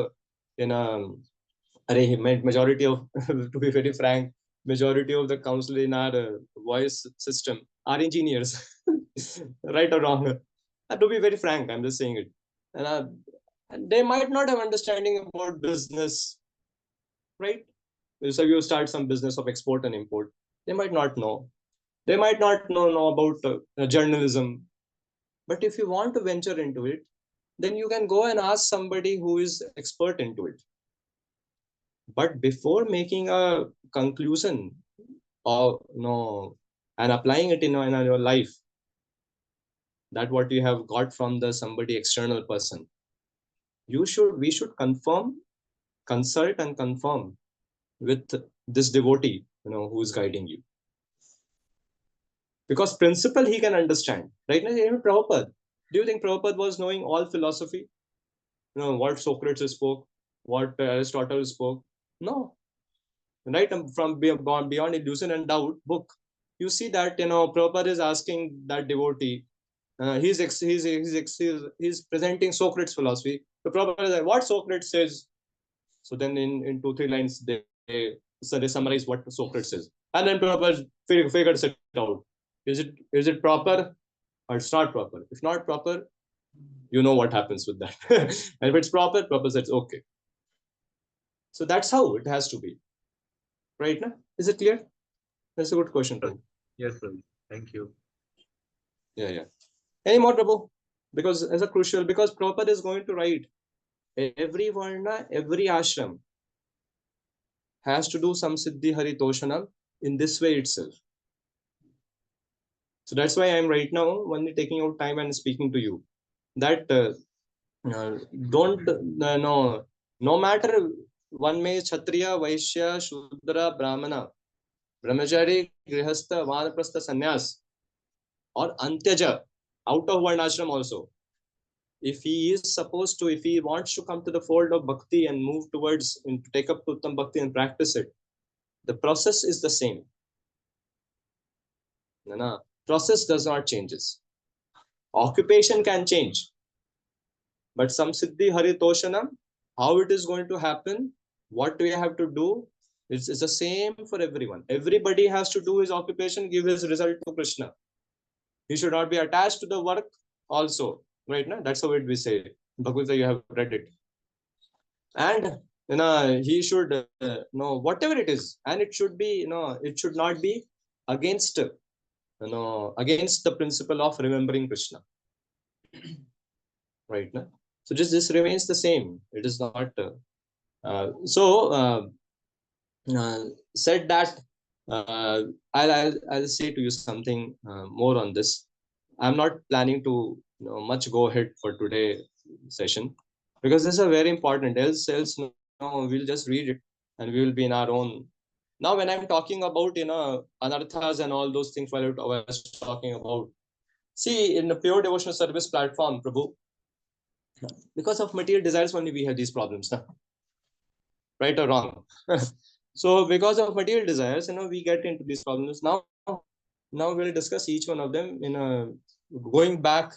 in a majority of to be very frank, majority of the counselor in our voice system are engineers. Right or wrong, to be very frank, I'm just saying it. And they might not have understanding about business, right? So you start some business of export and import, they might not know. They might not know about journalism. But if you want to venture into it, then you can go and ask somebody who is expert into it. But before making a conclusion or and applying it in your life, that what you have got from the somebody external person, we should consult and confirm with this devotee, who is guiding you. Because principle he can understand. Right now, even Prabhupada. Do you think Prabhupada was knowing all philosophy? What Socrates spoke, what Aristotle spoke? No. Right? From Beyond Illusion and Doubt book, you see that Prabhupada is asking that devotee. He's presenting Socrates' philosophy. The Prabhupada is like, what Socrates says. So then in 2-3 lines they summarize what Socrates says, and then Prabhupada figures it out. Is it proper or it's not proper? If not proper, you know what happens with that. And if it's proper, Prabhupada says okay. So that's how it has to be. Right now, is it clear? That's a good question, Prabhu. Yes, Prabhu. Thank you. Yeah. Any more, Prabhu? Because as a crucial, because Prabhupada is going to write every varna, every ashram has to do some Siddhi Haritoshanam in this way itself. So that's why I'm right now only taking out time and speaking to you. That don't no matter one may Kshatriya, Vaishya, Shudra, Brahmana, Brahmachari, Grihastha, Vanaprastha, Sannyas, or Antyaja, out of one ashram also. If he wants to come to the fold of Bhakti and move towards, and take up Uttam Bhakti and practice it, the process is the same. Process does not changes. Occupation can change, but some Siddhi Haritoshanam, how it is going to happen, what we have to do, it's the same for everyone. Everybody has to do his occupation, give his result to Krishna. He should not be attached to the work also. Right now, that's how it we say. Bhagavad Gita, you have read it. And he should know whatever it is, and it should be, it should not be against against the principle of remembering Krishna. Right now, so just this remains the same. It is not said that I'll say to you something more on this. I'm not planning to much go ahead for today session, because this is a very important. Else we'll just read it and we will be in our own. Now when I'm talking about anarthas and all those things, while I was talking about, see, in the pure devotional service platform, Prabhu, because of material desires only we have these problems, right or wrong. So because of material desires, we get into these problems. Now we'll discuss each one of them in a going back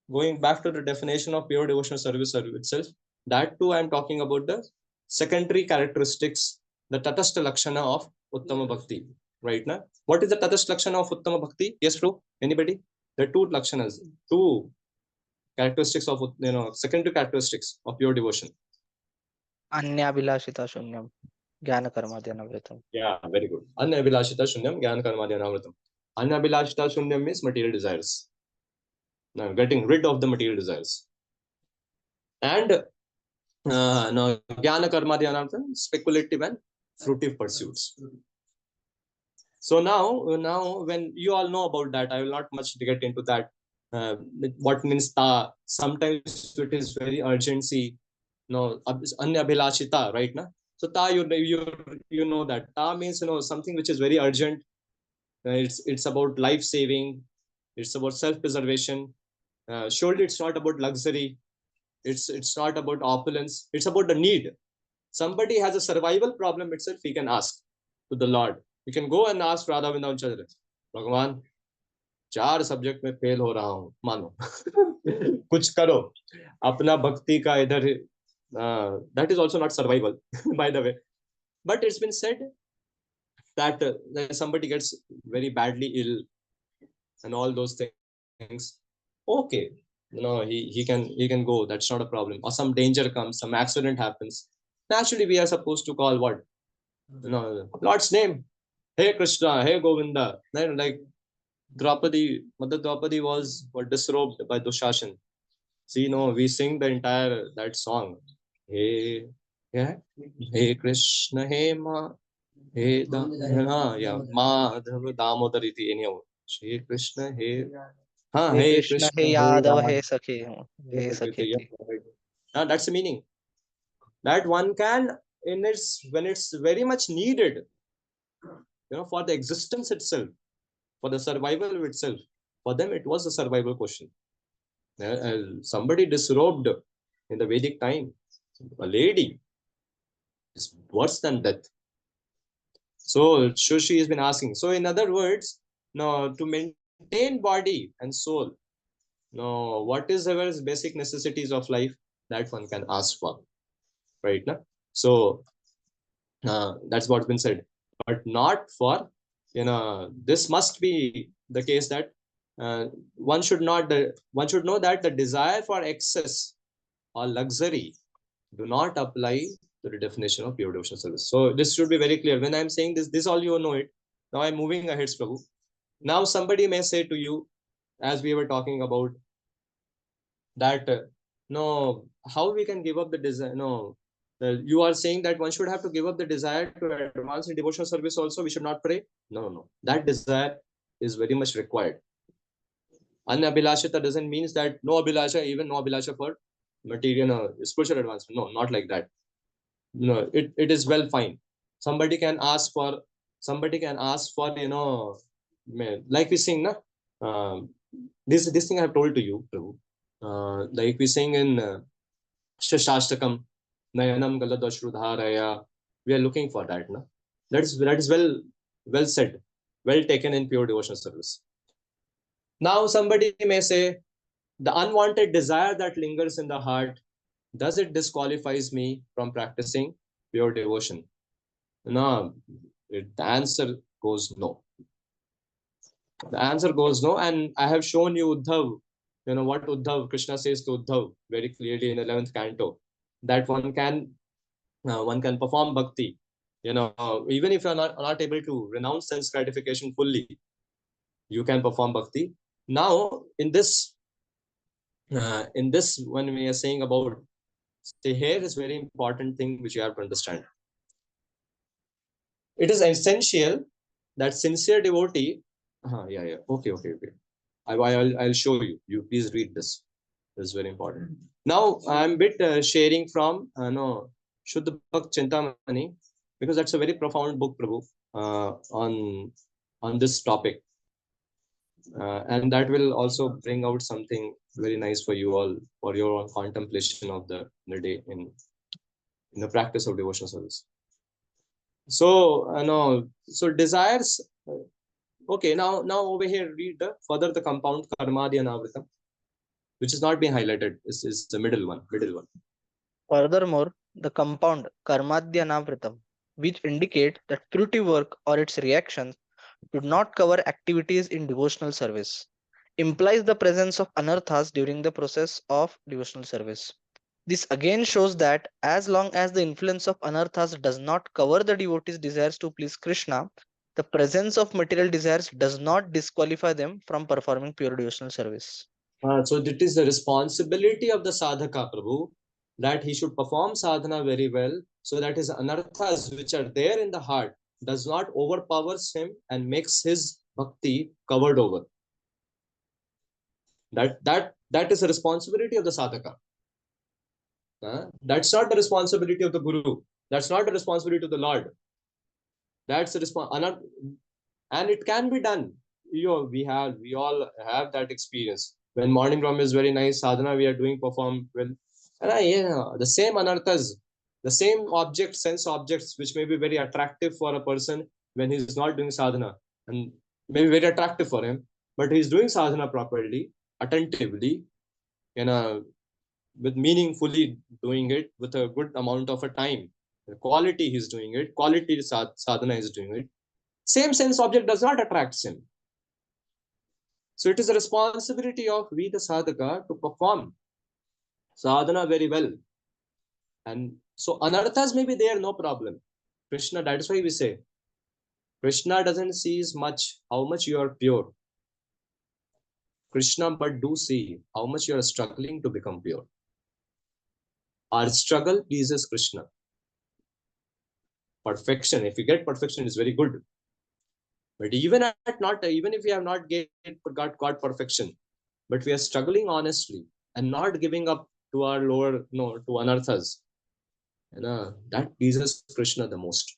to the definition of pure devotional service itself. That too, I'm talking about the secondary characteristics, the tatastha lakshana of uttama bhakti. Right now, what is the tatastha lakshana of uttama bhakti? Yes, bro. Anybody? There are two lakshanas, two characteristics of secondary characteristics of pure devotion. Anyabhilashita shunyam, jnana karmadhyanavrtam. Yeah, very good. Anyabhilashita shunyam, jnana karmadhyanavrtam. Anyabhilashita shunyam means material desires. Now, getting rid of the material desires. And now, jnana karmadhyanavrtam, speculative and fruitive pursuits. So now, when you all know about that, I will not much get into that. What means ta? Sometimes it is very urgency. No, anyabhilashita, right? Na? So ta, you know that ta means something which is very urgent. It's about life saving. It's about self preservation. Surely it's not about luxury. It's not about opulence. It's about the need. Somebody has a survival problem itself, he can ask to the Lord. You can go and ask Radha Vrindavan Chandra, Bhagavan, 4 subject में fail हो रहा हूँ, मानो कुछ करो अपना भक्ति का इधर. That is also not survival, by the way. But it's been said that somebody gets very badly ill and all those things. Okay, he can go. That's not a problem. Or some danger comes, some accident happens. Naturally, we are supposed to call what? Lord's name. Hey Krishna, hey Govinda. Like Mother Draupadi was disrobed by Dushashan. See, we sing the entire that song. Hey Yeah. Hey Krishna, hey Ma, hey Madhav Damodar iti anyhow. Shri Krishna, hey, Hey hey Krishna, Krishna, hey hey Yadav, Ram. hey Sakhi, hey Sakheti. That's the meaning. That one can, when it's very much needed, for the existence itself, for the survival of itself. For them, it was a survival question. Somebody disrobed in the Vedic time, a lady, is worse than death. So Shushi has been asking. So in other words, no, to maintain body and soul, no, what is our basic necessities of life that one can ask for, right? No? So that's what's been said, but not for, this must be the case that one should know that the desire for excess or luxury do not apply to the definition of pure devotional service. So this should be very clear. When I'm saying this all you know it. Now I'm moving ahead, Prabhu. Now somebody may say to you, as we were talking about, that no, how we can give up the desire? No, you are saying that one should have to give up the desire to advance in devotional service also. We should not pray. No. That desire is very much required. Anabhilashita doesn't mean that no abhilasha, even no abhilasha for material, spiritual advancement. No, not like that. No, it is well fine. Somebody can ask for, like we sing, na? This thing I have told to you, Prabhu. Like we sing in Shashtakam, Nayanam Galadashrudharaya. We are looking for that, na? That is well said, well taken in pure devotional service. Now somebody may say, the unwanted desire that lingers in the heart, does it disqualifies me from practicing pure devotion? No, the answer goes no. The answer goes no, and I have shown you Uddhav, what Uddhav, Krishna says to Uddhav very clearly in 11th canto, that one can perform bhakti, even if you are not able to renounce sense gratification fully, you can perform bhakti. Now, in this, when we are saying about, say, here is very important thing which you have to understand. It is essential that sincere devotee, okay. I'll show you. You please read this. This is very important. Now I'm a bit sharing from Shuddha Bhakt Chintamani, because that's a very profound book, Prabhu, on this topic, and that will also bring out something very nice for you all for your own contemplation of the day in the practice of devotional service. So so desires. Okay, now over here, read further the compound karmadya navritam, which is not being highlighted. Is the middle one. Furthermore, the compound karmadhyanavritam, which indicate that fruitive work or its reactions do not cover activities in devotional service, implies the presence of anarthas during the process of devotional service. This again shows that as long as the influence of anarthas does not cover the devotee's desires to please Krishna, the presence of material desires does not disqualify them from performing pure devotional service. So it is the responsibility of the sadhaka, Prabhu, that he should perform sadhana very well, so that his anarthas which are there in the heart does not overpowers him and makes his bhakti covered over. That is the responsibility of the sadhaka. That's not the responsibility of the guru. That's not the responsibility of the Lord. That's the response, and it can be done. We all have that experience. When morning room is very nice, sadhana we are doing perform well, and the same anarthas, the same objects, sense objects, which may be very attractive for a person when he's not doing sadhana, and may be very attractive for him, but he's doing sadhana properly, attentively, with meaningfully doing it with a good amount of a time, the quality he's doing it, quality sadhana is doing it. Same sense object does not attract him. So it is a responsibility of we, the sadhaka, to perform sadhana very well. And so anarthas may be there, no problem. Krishna, that is why we say, Krishna doesn't see much how much you are pure. Krishna but do see how much you are struggling to become pure. Our struggle pleases Krishna. perfection. If we get perfection, it's very good. But even if we have not got perfection, but we are struggling honestly and not giving up to our lower, to anarthas, that pleases Krishna the most.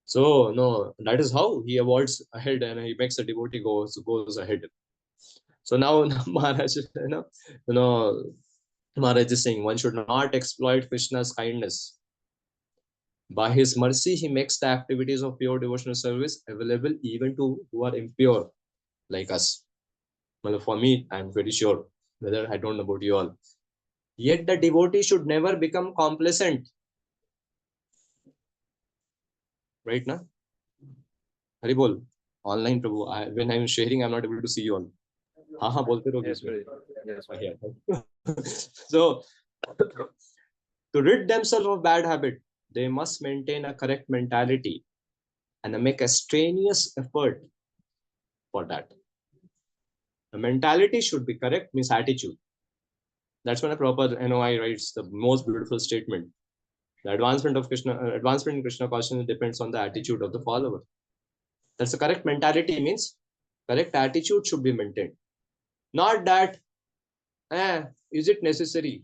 So that is how he avoids ahead and he makes the devotee goes ahead. So now Maharaj, Maharaj is saying one should not exploit Krishna's kindness. By his mercy, he makes the activities of pure devotional service available even to who are impure, like us. Well, for me, I'm very sure. Whether I don't know about you all. Yet the devotee should never become complacent. Right now? Haribol, online Prabhu. When I'm sharing, I'm not able to see you all. हाँ बोलते रहो Yes, बीच Pradeep. में. So, to rid themselves of bad habit, they must maintain a correct mentality and make a strenuous effort for that. The mentality should be correct, means attitude. That's when a proper NOI writes the most beautiful statement. The advancement in Krishna consciousness depends on the attitude of the follower. That's the correct mentality, means correct attitude should be maintained. Not that, is it necessary?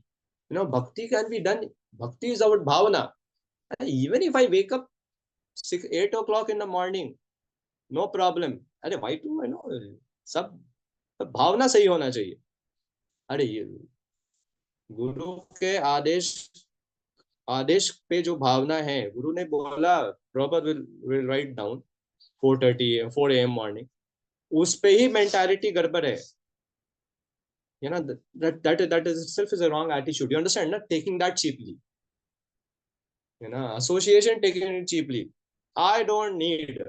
Bhakti can be done. Bhakti is about bhavana. Even if I wake up 8 o'clock in the morning, no problem. अरे why to सब भावना सही होना चाहिए. अरे ये गुरु के आदेश पे जो भावना है, गुरु ने बोला proper will write down 4 AM morning, उस पे ही मेंटालिटी गड़बड़ है. That is itself is a wrong attitude. You understand? Not taking that cheaply. Association taking it cheaply. I don't need.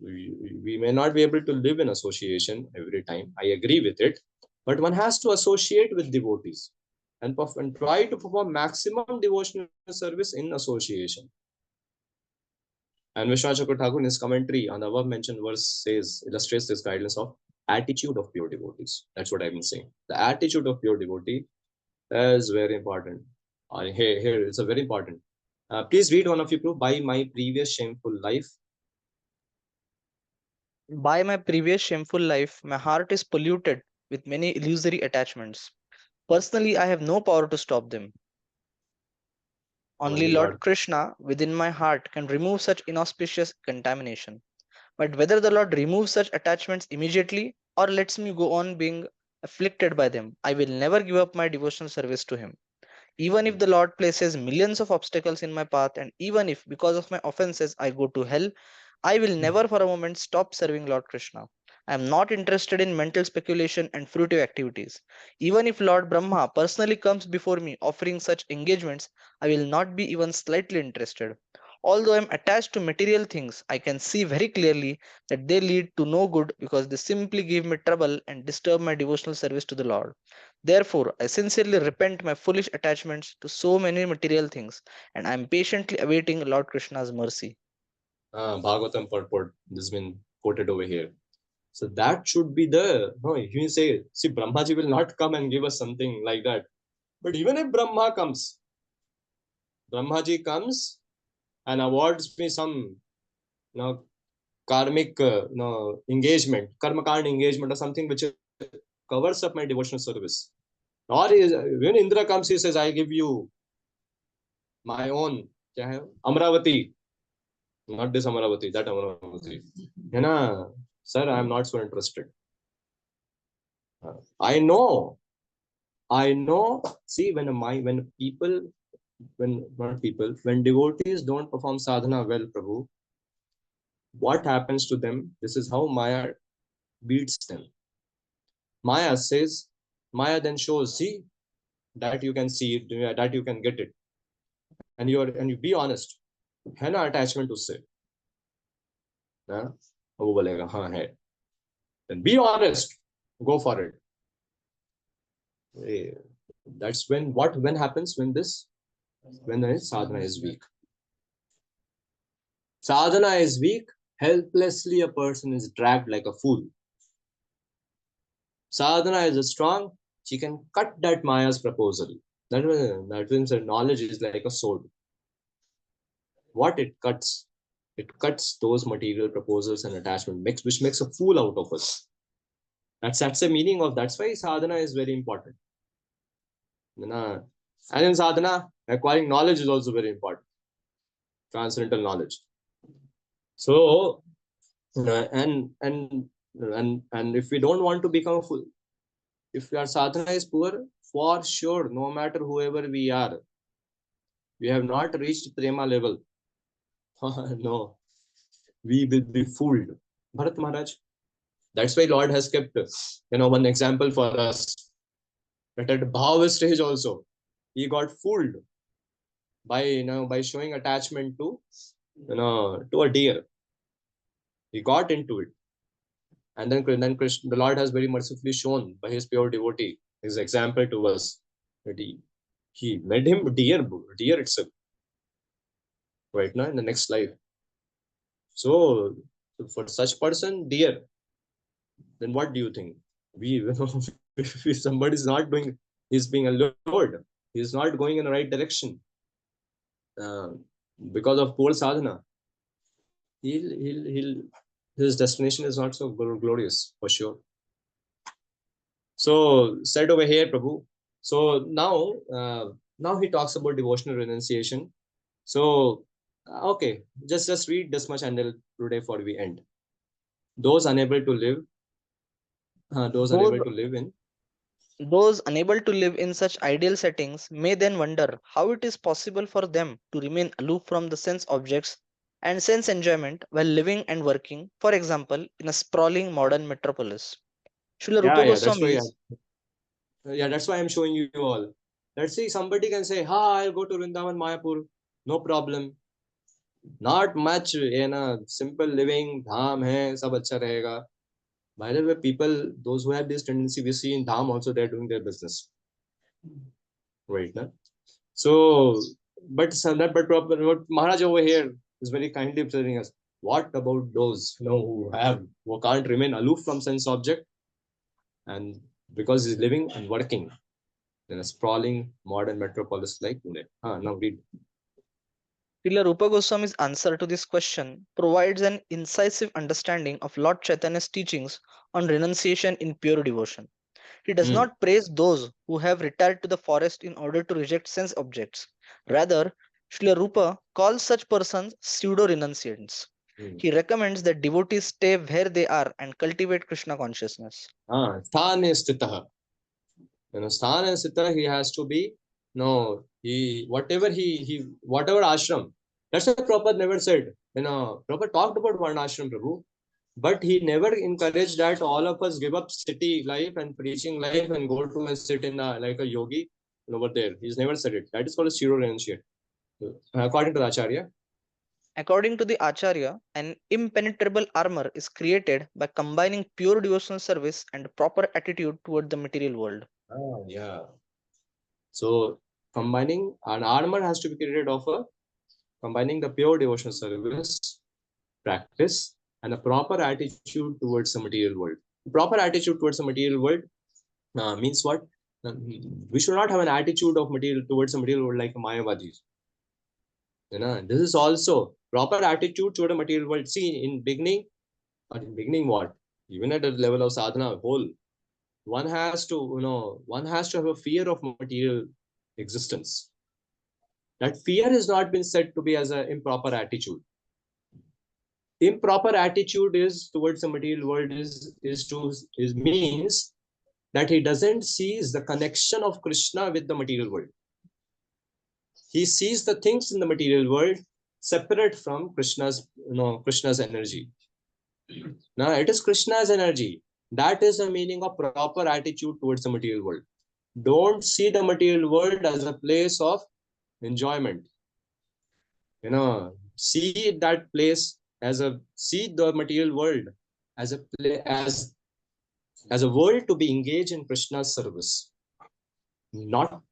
We may not be able to live in association every time. I agree with it, but one has to associate with devotees and try to perform maximum devotional service in association. And Vishwanath Chakravarti Thakur in his commentary on the above mentioned verse illustrates this guidance of attitude of pure devotees. That's what I've been saying. The attitude of pure devotee is very important. Here it's a very important. Please read one of you, proof. By my previous shameful life, my heart is polluted with many illusory attachments. Personally, I have no power to stop them. Only Lord Krishna within my heart can remove such inauspicious contamination. But whether the Lord removes such attachments immediately or lets me go on being afflicted by them, I will never give up my devotional service to Him. Even if the Lord places millions of obstacles in my path, and even if because of my offenses I go to hell, I will never for a moment stop serving Lord Krishna. I am not interested in mental speculation and fruitive activities. Even if Lord Brahma personally comes before me offering such engagements, I will not be even slightly interested. Although I am attached to material things, I can see very clearly that they lead to no good because they simply give me trouble and disturb my devotional service to the Lord. Therefore, I sincerely repent my foolish attachments to so many material things, and I am patiently awaiting Lord Krishna's mercy. Bhagavatam purport, this has been quoted over here. So that should be you say, see, Brahmaji will not come and give us something like that. But even if Brahmaji comes and awards me some, karmic, engagement, karmakand engagement or something which covers up my devotional service. Or when Indra comes, he says, I give you my own, Amravati. Not this Amaravati, that Amaravati. Sir, I am not so interested. I know. See, when devotees don't perform sadhana well, Prabhu, what happens to them? This is how Maya beats them. Maya then shows, see, that you can see it, that you can get it. And you be honest. है ना attachment उससे? वो बोलेगा हाँ है. Then be honest. Go for it. That's when happens when the sadhana is weak. Sadhana is weak, helplessly a person is dragged like a fool. Sadhana is strong, she can cut that Maya's proposal. That means that knowledge is like a sword. What it cuts? It cuts those material proposals and attachment, which makes a fool out of us. That's the meaning of. That's why sadhana is very important. And in sadhana, acquiring knowledge is also very important. Transcendental knowledge. So, and if we don't want to become a fool, if our sadhana is poor, for sure, no matter whoever we are, we have not reached prema level. No, we will be fooled. Bharat Maharaj. That's why Lord has kept, one example for us. But at Bhava stage also, he got fooled by showing attachment to, to a deer. He got into it. And then Krishna, the Lord has very mercifully shown by his pure devotee, his example to us, that he made him deer itself, right now in the next life. So for such person, deer, then what do you think? If somebody is not doing, he's being allured, he's not going in the right direction, because of poor sadhana, his destination is not so glorious for sure. So said over here, Prabhu. So now he talks about devotional renunciation. So okay, just read this much until today for we end. Those unable to live in. Those unable to live in such ideal settings may then wonder how it is possible for them to remain aloof from the sense objects and sense enjoyment while living and working, for example, in a sprawling modern metropolis. Srila Rupa Goswami That's why I'm showing you all. Let's see, somebody can say, I'll go to Vrindavan, Mayapur, no problem. Not much, simple living, dham hai, sab acha rahega. By the way, people, those who have this tendency, we see in dham also, they're doing their business. Right, na? So, but what Maharaj over here is very kindly telling us, what about those, who can't remain aloof from sense object, and because he's living and working in a sprawling modern metropolis like Pune. Now read. Srila Rupa Goswami's answer to this question provides an incisive understanding of Lord Chaitanya's teachings on renunciation in pure devotion. He does not praise those who have retired to the forest in order to reject sense objects. Rather, Srila Rupa calls such persons pseudo-renunciants. He recommends that devotees stay where they are and cultivate Krishna consciousness. Sthane sthitah. Sthane sthitah, he has to be, whatever ashram. That's what Prabhupada never said. Prabhupada talked about one ashram, Prabhu, but he never encouraged that all of us give up city life and preaching life and go to and sit in like a yogi over there. He's never said it. That is called a pseudo-renunciate, according to the Acharya. According to the Acharya, an impenetrable armor is created by combining pure devotional service and proper attitude toward the material world. Yeah. So combining an armor has to be created of combining the pure devotional service, practice, and a proper attitude towards the material world. Proper attitude towards the material world means what? We should not have an attitude of material towards the material world like Mayavadis. This is also proper attitude toward the material world. See, in beginning what? Even at the level of sadhana whole, one has to have a fear of material existence. That fear has not been said to be as an improper attitude. Improper attitude is towards the material world means that he doesn't sees the connection of Krishna with the material world. He sees the things in the material world separate from Krishna's energy. Now it is Krishna's energy. That is the meaning of proper attitude towards the material world. Don't see the material world as a place of enjoyment. See that place see the material world as a world to be engaged in Krishna's service, not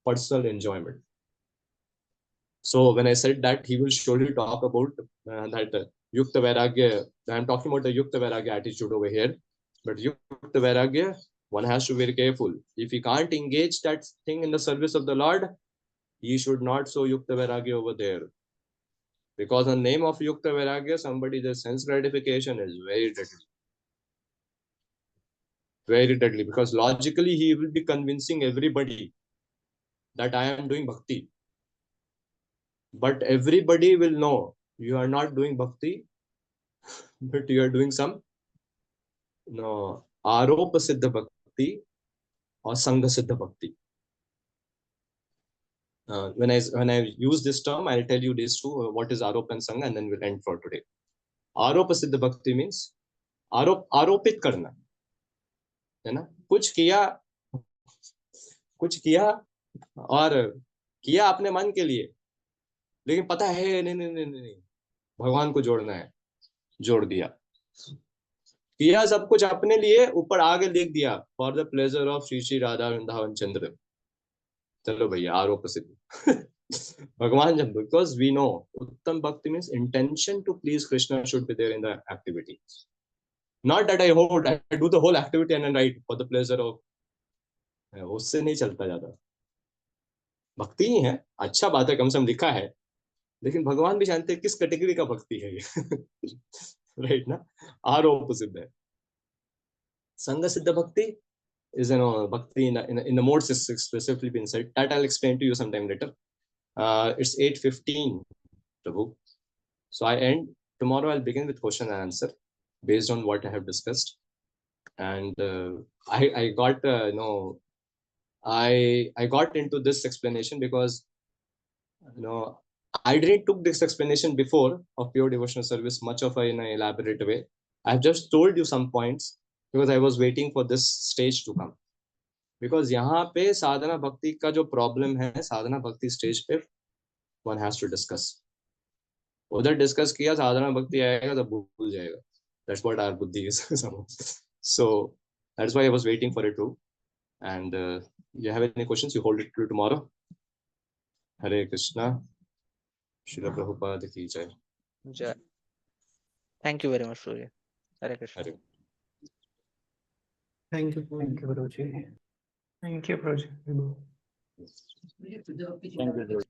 personal enjoyment. So when I said that, he will surely talk about that Yukta Vairagya. I'm talking about the Yukta Vairagya attitude over here. But Yukta Vairagya One has to be very careful. If he can't engage that thing in the service of the Lord, he should not show Yukta Vairagya over there. Because in the name of Yukta Vairagya, somebody, the sense gratification is very deadly. Very deadly. Because logically, he will be convincing everybody that I am doing bhakti. But everybody will know you are not doing bhakti, but you are doing some aropa siddha bhakti or sangha siddha bhakti. When I use this term, I'll tell you these two, what is aropa and sangha, and then we'll end for today. Aropa siddha bhakti means आरोपित करना, है ना? कुछ किया और किया अपने मन के लिए, लेकिन पता है नहीं नहीं नहीं नहीं भगवान को जोड़ना है, जोड़ दिया. किया सब कुछ अपने लिए, ऊपर आगे लिख दिया for the pleasure of Shri Shri Radha Vrindavan Chandra. चलो भैया आरोप सिद्ध. भगवान जब, because we know उत्तम भक्ति means intention to please Krishna should be there in the activity. Not that I do the whole activity and then write for the pleasure of, उससे नहीं चलता ज्यादा. भक्ति ही है, अच्छा बात है, कम से कम लिखा है, लेकिन भगवान भी जानते हैं किस कैटेगरी का भक्ति है ये. राइट ना? आरोप सिद्ध है. संग सिद्ध भक्ति is bhakti in the modes is specifically been said. That I'll explain to you sometime later. It's 8:15, Prabhu. So I end tomorrow. I'll begin with question and answer based on what I have discussed. And I got I got into this explanation because I didn't took this explanation before of pure devotional service much of in an elaborate way. I've just told you some points because I was waiting for this stage to come. Because यहाँ पे साधना भक्ति का जो problem है, साधना भक्ति stage पे one has to discuss. उधर discuss किया, साधना भक्ति आएगा तो भूल जाएगा. That's what our buddhi is. So that's why I was waiting for it too. And you have any questions, you hold it till tomorrow. Hare Krishna. Srila Prabhupada ki jai. Jai. Thank you very much, Surya. Hare Krishna. Hare. Thank you, Guruji. Thank you, Guruji. Thank you.